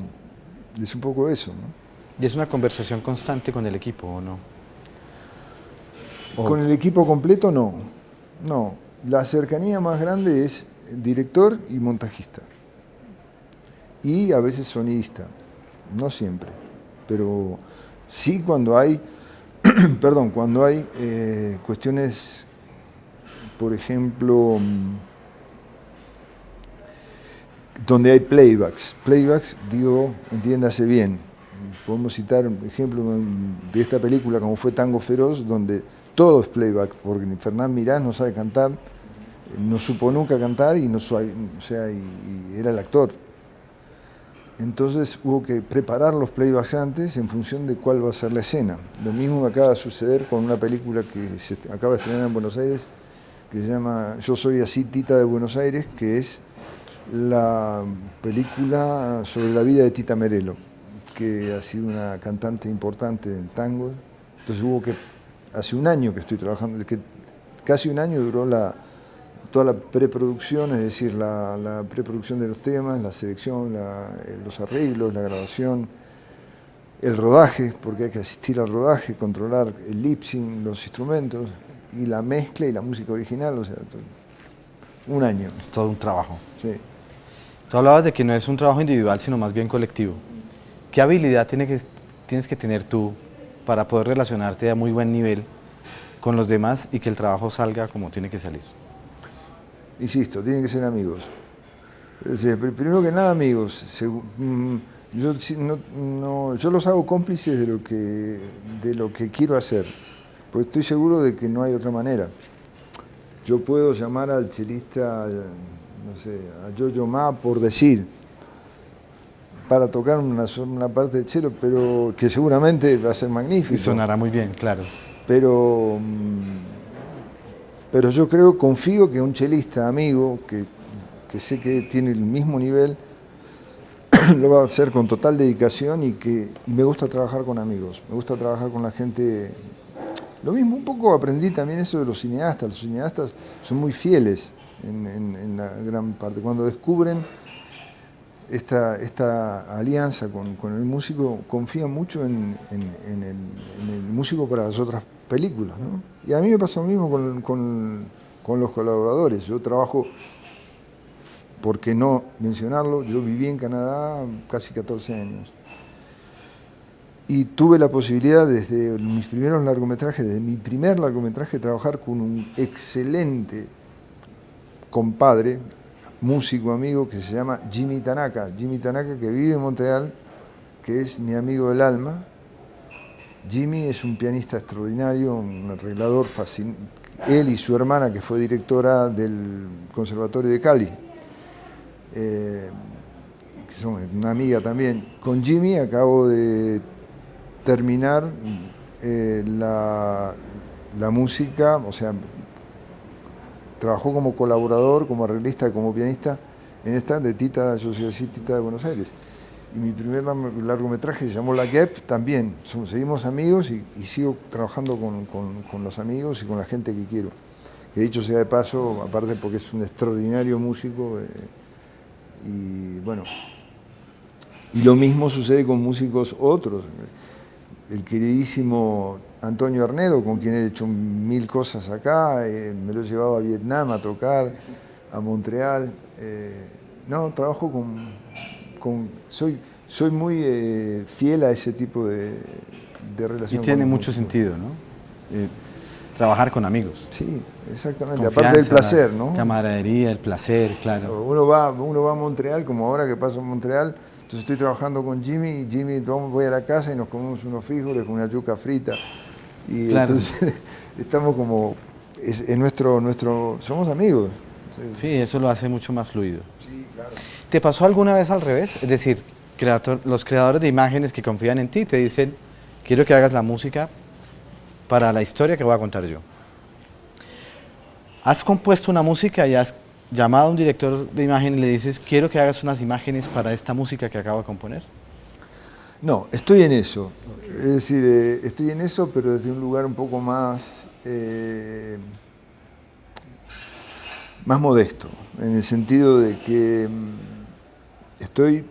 eso, ¿no? ¿Y es una conversación constante con el equipo o no? Con el equipo completo no. No. La cercanía más grande es director y montajista. Y a veces sonidista. No siempre. Pero sí cuando hay, cuando hay cuestiones, por ejemplo, donde hay playbacks. Playbacks, digo, entiéndase bien. Podemos citar un ejemplo de esta película como fue Tango Feroz, donde todo es playback, porque Fernán Mirás no sabe cantar, no supo nunca cantar y era el actor. Entonces hubo que preparar los playbacks antes en función de cuál va a ser la escena. Lo mismo me acaba de suceder con una película que se acaba de estrenar en Buenos Aires, que se llama Yo soy así, Tita de Buenos Aires, que es la película sobre la vida de Tita Merello, que ha sido una cantante importante en tango. Entonces hace un año que estoy trabajando, casi un año duró toda la preproducción, es decir, la preproducción de los temas, la selección, los arreglos, la grabación, el rodaje, porque hay que asistir al rodaje, controlar el lip sync, los instrumentos, y la mezcla y la música original, o sea, un año. Es todo un trabajo. Sí. Tú hablabas de que no es un trabajo individual, sino más bien colectivo. ¿Qué habilidad tienes que tener tú para poder relacionarte a muy buen nivel con los demás y que el trabajo salga como tiene que salir? Insisto, tienen que ser amigos. Es decir, primero que nada, amigos. Yo los hago cómplices de lo que quiero hacer, porque estoy seguro de que no hay otra manera. Yo puedo llamar al chelista, no sé, a Yo-Yo Ma, por decir, para tocar una parte del cello, pero que seguramente va a ser magnífico. Y sonará muy bien, claro. Pero yo confío que un chelista amigo, que sé que tiene el mismo nivel, lo va a hacer con total dedicación y me gusta trabajar con amigos, me gusta trabajar con la gente. Lo mismo, un poco aprendí también eso de los cineastas. Los cineastas son muy fieles en la gran parte. Cuando descubren esta alianza con el músico, confían mucho en el músico para las otras películas, ¿no? Y a mí me pasa lo mismo con los colaboradores. Yo trabajo, ¿por qué no mencionarlo? Yo viví en Canadá casi 14 años. Y tuve la posibilidad desde mis primeros largometrajes, desde mi primer largometraje, de trabajar con un excelente compadre, músico amigo, que se llama Jimmy Tanaka. Jimmy Tanaka, que vive en Montreal, que es mi amigo del alma. Jimmy es un pianista extraordinario, un arreglador fascinante. Él y su hermana, que fue directora del Conservatorio de Cali, que son una amiga también. Con Jimmy acabo de terminar la música, o sea, trabajó como colaborador, como arreglista, como pianista en esta de Tita, yo soy así, Tita de Buenos Aires. Y mi primer largometraje se llamó La Gap, también. Seguimos amigos y sigo trabajando con los amigos y con la gente que quiero. Que dicho sea de paso, aparte porque es un extraordinario músico, y bueno, y lo mismo sucede con músicos otros. El queridísimo Antonio Arnedo, con quien he hecho 1000 cosas acá, me lo he llevado a Vietnam a tocar, a Montreal. No, trabajo soy muy fiel a ese tipo de relación. Y tiene mucho sentido, ¿no? Trabajar con amigos. Sí, exactamente. Confianza, aparte del placer, ¿no? Camaradería, el placer, claro. Uno va a Montreal, como ahora que paso en Montreal. Entonces estoy trabajando con Jimmy y Jimmy, voy a la casa y nos comemos unos frijoles con una yuca frita. Y claro. Entonces estamos como, somos amigos. Sí, eso lo hace mucho más fluido. Sí, claro. ¿Te pasó alguna vez al revés? Es decir, los creadores de imágenes que confían en ti te dicen, quiero que hagas la música para la historia que voy a contar yo. ¿Has compuesto una música y has llamado a un director de imagen y le dices, quiero que hagas unas imágenes para esta música que acabo de componer? No, estoy en eso. Es decir, estoy en eso, pero desde un lugar un poco más modesto, en el sentido de que estoy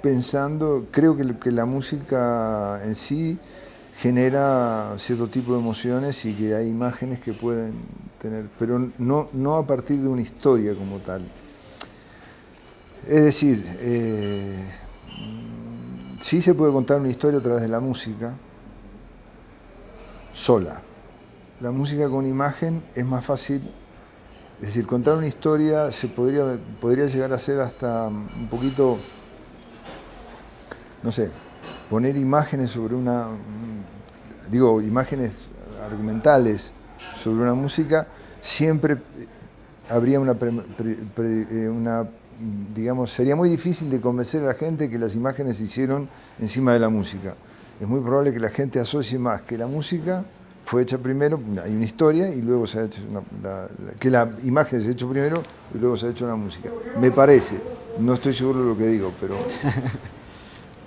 pensando, creo que la música en sí genera cierto tipo de emociones y que hay imágenes que pueden tener, pero no a partir de una historia como tal. Es decir, sí se puede contar una historia a través de la música sola. La música con imagen es más fácil, es decir, contar una historia podría llegar a ser hasta un poquito, no sé, poner imágenes sobre imágenes argumentales sobre una música, siempre habría digamos, sería muy difícil de convencer a la gente que las imágenes se hicieron encima de la música. Es muy probable que la gente asocie más que la música fue hecha primero, hay una historia y luego se ha hecho que la imagen se ha hecho primero y luego se ha hecho una música. Me parece, no estoy seguro de lo que digo, pero...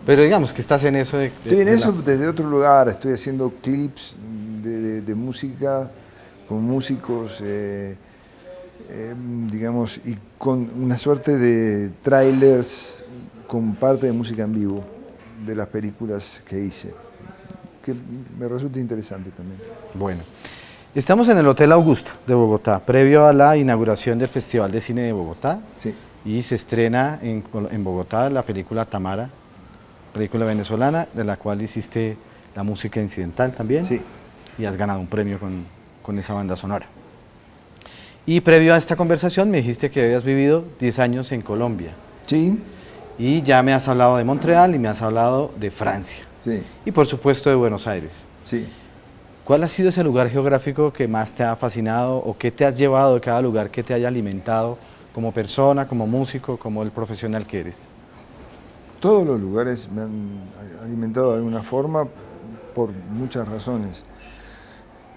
Pero digamos que estás en eso Estoy en eso desde otro lugar, estoy haciendo clips de música con músicos, digamos, y con una suerte de trailers con parte de música en vivo de las películas que hice, que me resulta interesante también. Bueno, estamos en el Hotel Augusta de Bogotá, previo a la inauguración del Festival de Cine de Bogotá. Sí. Y se estrena en Bogotá la película Tamara, película venezolana, de la cual hiciste la música incidental también. Sí. Y has ganado un premio con esa banda sonora. Y previo a esta conversación me dijiste que habías vivido 10 años en Colombia. Sí. Y ya me has hablado de Montreal y me has hablado de Francia. Sí. Y por supuesto de Buenos Aires. Sí. ¿Cuál ha sido ese lugar geográfico que más te ha fascinado o qué te has llevado de cada lugar que te haya alimentado como persona, como músico, como el profesional que eres? Todos los lugares me han alimentado de alguna forma por muchas razones.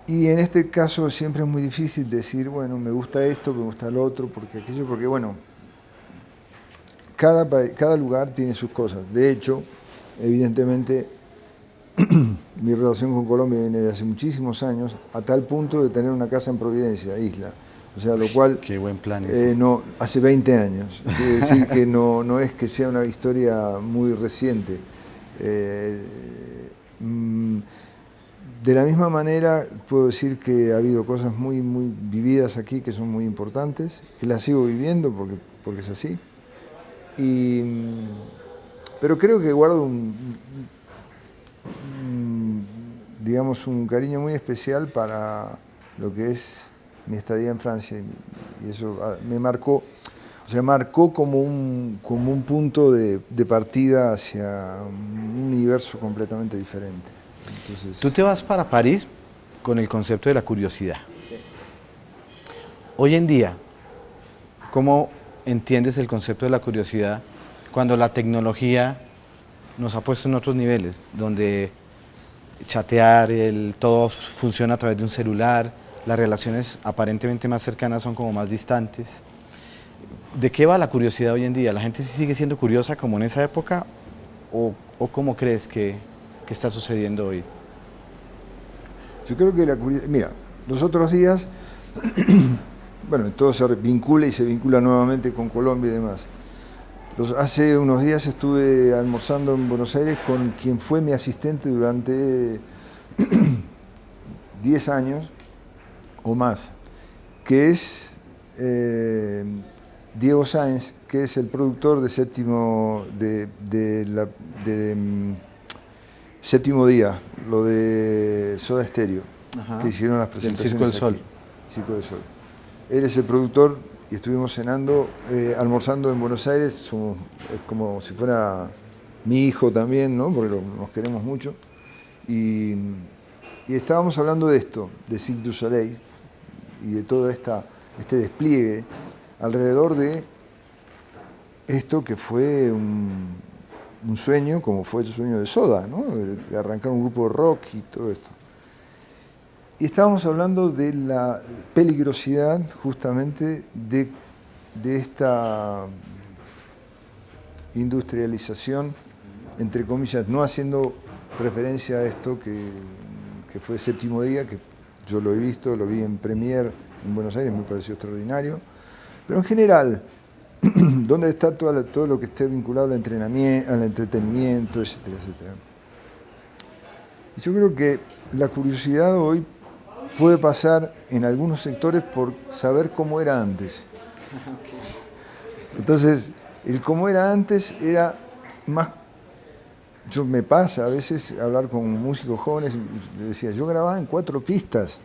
Y en este caso siempre es muy difícil decir, bueno, me gusta esto, me gusta lo otro, porque aquello, porque bueno, cada lugar tiene sus cosas. De hecho, evidentemente, mi relación con Colombia viene de hace muchísimos años, a tal punto de tener una casa en Providencia, isla. O sea, lo cual... Qué buen plan ese. No, hace 20 años. Quiere decir que no es que sea una historia muy reciente. De la misma manera, puedo decir que ha habido cosas muy vividas aquí que son muy importantes, que las sigo viviendo porque es así. Pero creo que guardo digamos, un cariño muy especial para lo que es mi estadía en Francia, y eso me marcó, o sea, marcó como un punto de partida hacia un universo completamente diferente. Entonces, Tú te vas para París con el concepto de la curiosidad. Sí. Hoy en día, ¿cómo entiendes el concepto de la curiosidad cuando la tecnología nos ha puesto en otros niveles, donde chatear, todo funciona a través de un celular, las relaciones aparentemente más cercanas son como más distantes? ¿De qué va la curiosidad hoy en día? ¿La gente sí sigue siendo curiosa como en esa época o cómo crees que está sucediendo hoy? Yo creo que la curiosidad... Mira, los otros días, bueno, todo se vincula y se vincula nuevamente con Colombia y demás. Hace unos días estuve almorzando en Buenos Aires con quien fue mi asistente durante 10 años o más, que es Diego Sáenz, que es el productor de Séptimo Día, lo de Soda Stereo, Ajá, que hicieron las presentaciones del Circo del Sol. Aquí, Circo del Sol. Él es el productor y estuvimos cenando, almorzando en Buenos Aires, es como si fuera mi hijo también, ¿no? Porque nos queremos mucho. Y estábamos hablando de esto, de Cirque du Soleil, y de todo este despliegue alrededor de esto que fue un sueño, como fue el sueño de Soda, ¿no? De arrancar un grupo de rock y todo esto. Y estábamos hablando de la peligrosidad justamente de esta industrialización, entre comillas, no haciendo referencia a esto que fue Séptimo Día, que yo lo he visto, lo vi en Premiere en Buenos Aires, me pareció extraordinario. Pero en general, ¿dónde está todo lo que esté vinculado al entrenamiento, al entretenimiento, etcétera, etcétera? Y yo creo que la curiosidad hoy puede pasar en algunos sectores por saber cómo era antes. Entonces, el cómo era antes era más... Me pasa a veces hablar con músicos jóvenes, y les decía, yo grababa en 4 pistas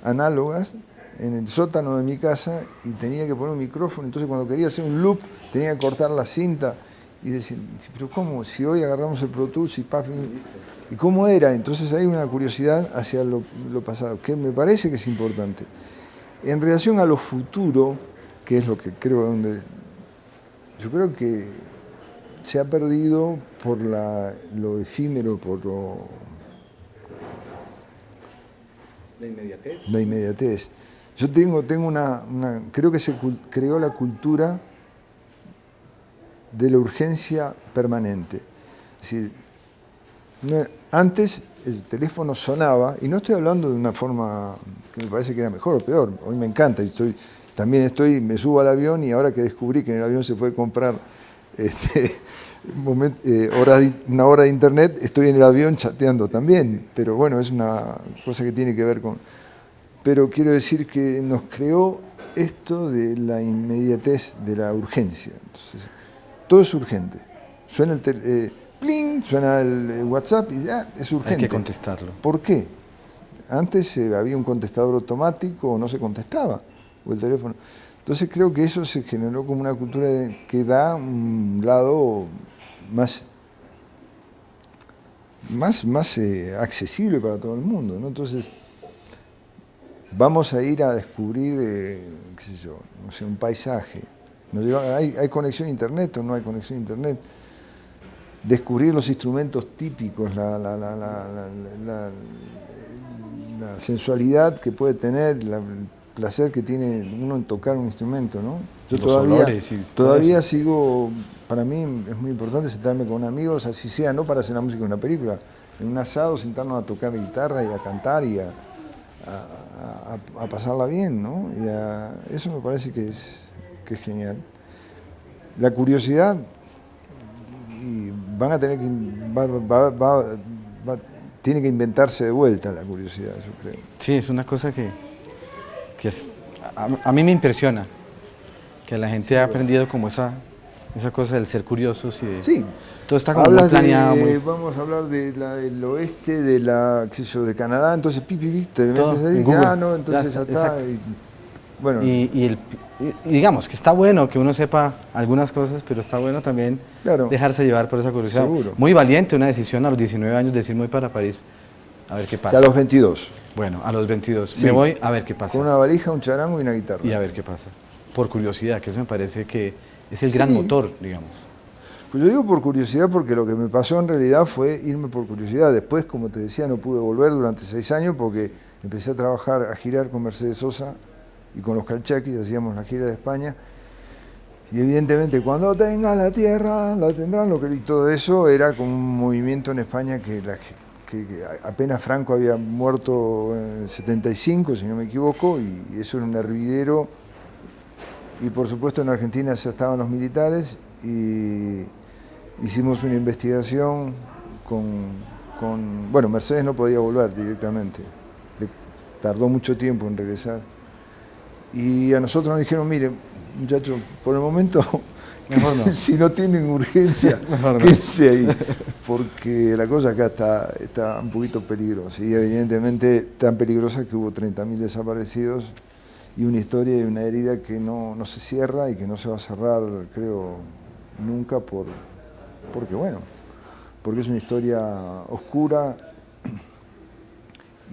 análogas en el sótano de mi casa y tenía que poner un micrófono, entonces cuando quería hacer un loop tenía que cortar la cinta y decir, pero ¿cómo? Si hoy agarramos el Pro Tools y ¿cómo era? Entonces hay una curiosidad hacia lo pasado, que me parece que es importante. En relación a lo futuro, que es lo que creo yo creo que se ha perdido por lo efímero, La inmediatez. La inmediatez. Yo tengo creo que se creó la cultura de la urgencia permanente. Es decir, antes el teléfono sonaba, y no estoy hablando de una forma que me parece que era mejor o peor, hoy me encanta, me subo al avión y ahora que descubrí que en el avión se puede comprar una hora de internet, estoy en el avión chateando también, pero bueno, es una cosa que tiene que ver con... Pero quiero decir que nos creó esto de la inmediatez, de la urgencia. Entonces, todo es urgente. Suena ¡pling! Suena el WhatsApp y ya es urgente. Hay que contestarlo. ¿Por qué? Antes había un contestador automático o no se contestaba, o el teléfono. Entonces creo que eso se generó como una cultura que da un lado más accesible para todo el mundo, ¿no? Entonces vamos a ir a descubrir, qué sé yo, no sé, un paisaje. ¿Hay conexión a internet o no hay conexión a internet? Descubrir los instrumentos típicos, la sensualidad que puede tener, el placer que tiene uno en tocar un instrumento, ¿no? Yo todavía sigo, para mí es muy importante sentarme con amigos, así sea, no para hacer la música de una película, en un asado sentarnos a tocar guitarra y a cantar y a pasarla bien, ¿no? Eso me parece que es genial. La curiosidad, y van a tener que tiene que inventarse de vuelta la curiosidad, yo creo. Sí, es una cosa que a mí me impresiona, que la gente ha aprendido como esa cosa del ser curiosos y de... Sí. Todo está como muy planeado. Vamos a hablar del oeste, de Canadá, entonces te metes ahí, entonces ya está. Bueno. Y digamos que está bueno que uno sepa algunas cosas, pero está bueno también dejarse llevar por esa curiosidad. Seguro. Muy valiente una decisión a los 19 años decir me voy para París, a ver qué pasa. A los 22. Bueno, a los 22. Sí. Me voy a ver qué pasa. Con una valija, un charango y una guitarra. Y a ver qué pasa. Por curiosidad, que eso me parece que es el gran motor, digamos. Pues yo digo por curiosidad porque lo que me pasó en realidad fue irme por curiosidad. Después, como te decía, no pude volver durante 6 años porque empecé a girar con Mercedes Sosa y con los Calchaquis, hacíamos la gira de España. Y evidentemente, cuando tengan la tierra, la tendrán, y todo eso era como un movimiento en España que apenas Franco había muerto en el 75, si no me equivoco, y eso era un hervidero. Y por supuesto en Argentina ya estaban los militares y hicimos una investigación bueno, Mercedes no podía volver directamente, tardó mucho tiempo en regresar. Y a nosotros nos dijeron, mire, muchachos, por el momento, mejor no. Si no tienen urgencia, quédense ahí, porque la cosa acá está un poquito peligrosa, y evidentemente tan peligrosa que hubo 30.000 desaparecidos y una historia y una herida que no se cierra y que no se va a cerrar, creo, nunca, porque es una historia oscura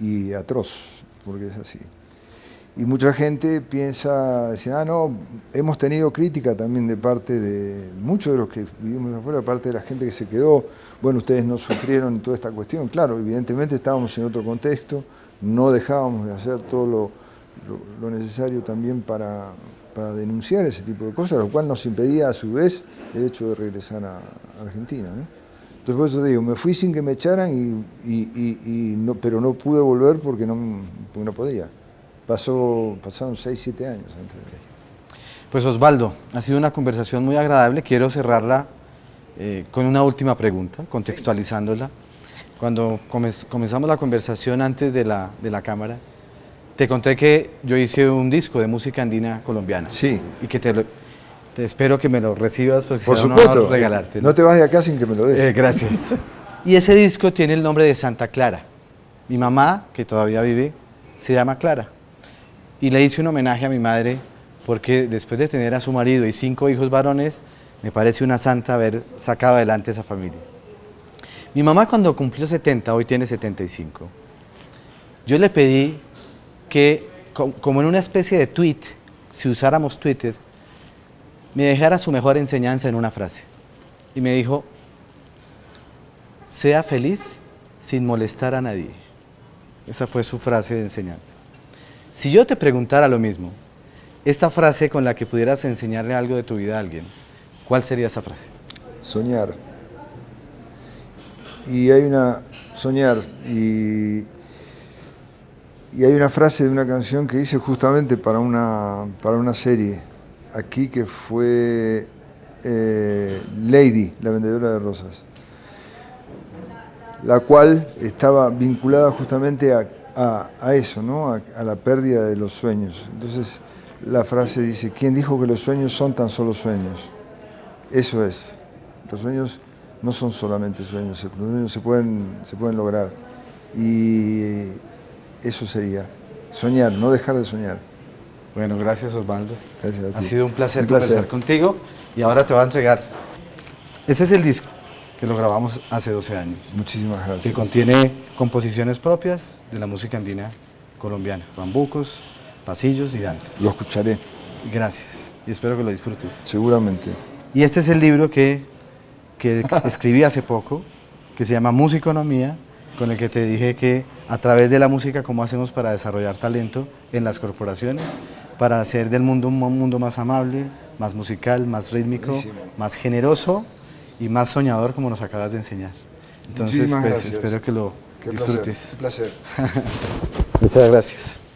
y atroz, porque es así. Y mucha gente piensa, no, hemos tenido crítica también de parte de muchos de los que vivimos afuera, aparte de la gente que se quedó, bueno, ustedes no sufrieron toda esta cuestión. Claro, evidentemente estábamos en otro contexto, no dejábamos de hacer todo lo necesario también para denunciar ese tipo de cosas, lo cual nos impedía a su vez el hecho de regresar a Argentina, ¿no? Entonces por eso te digo, me fui sin que me echaran, pero no pude volver porque no podía. Pasaron 6, 7 años antes de elegir. Pues Osvaldo, ha sido una conversación muy agradable. Quiero cerrarla con una última pregunta, contextualizándola. Cuando comenzamos la conversación antes de la cámara, te conté que yo hice un disco de música andina colombiana. Sí. Y que te espero que me lo recibas porque por será supuesto, un honor regalarte. No te vas de acá sin que me lo des. Gracias. Y ese disco tiene el nombre de Santa Clara. Mi mamá, que todavía vive, se llama Clara. Y le hice un homenaje a mi madre porque después de tener a su marido y 5 hijos varones, me parece una santa haber sacado adelante esa familia. Mi mamá cuando cumplió 70, hoy tiene 75, yo le pedí que, como en una especie de tweet, si usáramos Twitter, me dejara su mejor enseñanza en una frase. Y me dijo, sea feliz sin molestar a nadie. Esa fue su frase de enseñanza. Si yo te preguntara lo mismo, esta frase con la que pudieras enseñarle algo de tu vida a alguien, ¿cuál sería esa frase? Soñar. Y hay una... Soñar. Y hay una frase de una canción que hice justamente para una serie aquí que fue Lady, la vendedora de rosas, la cual estaba vinculada justamente a eso, ¿no? A la pérdida de los sueños. Entonces la frase dice: ¿quién dijo que los sueños son tan solo sueños? Eso es. Los sueños no son solamente sueños, los sueños se pueden lograr. Y eso sería, soñar, no dejar de soñar. Bueno, gracias Osvaldo. Gracias a ti. Ha sido un placer conversar contigo y ahora te voy a entregar. Ese es el disco que lo grabamos hace 12 años. Muchísimas gracias. Que contiene composiciones propias de la música andina colombiana, bambucos, pasillos y danzas. Lo escucharé. Gracias y espero que lo disfrutes. Seguramente. Y este es el libro que escribí hace poco, que se llama Musiconomía, con el que te dije que a través de la música cómo hacemos para desarrollar talento en las corporaciones, para hacer del mundo un mundo más amable, más musical, más rítmico, Buenísimo. más generoso y más soñador, como nos acabas de enseñar. Entonces, Muchísimas pues gracias. espero que lo Qué disfrutes. placer. Muchas gracias.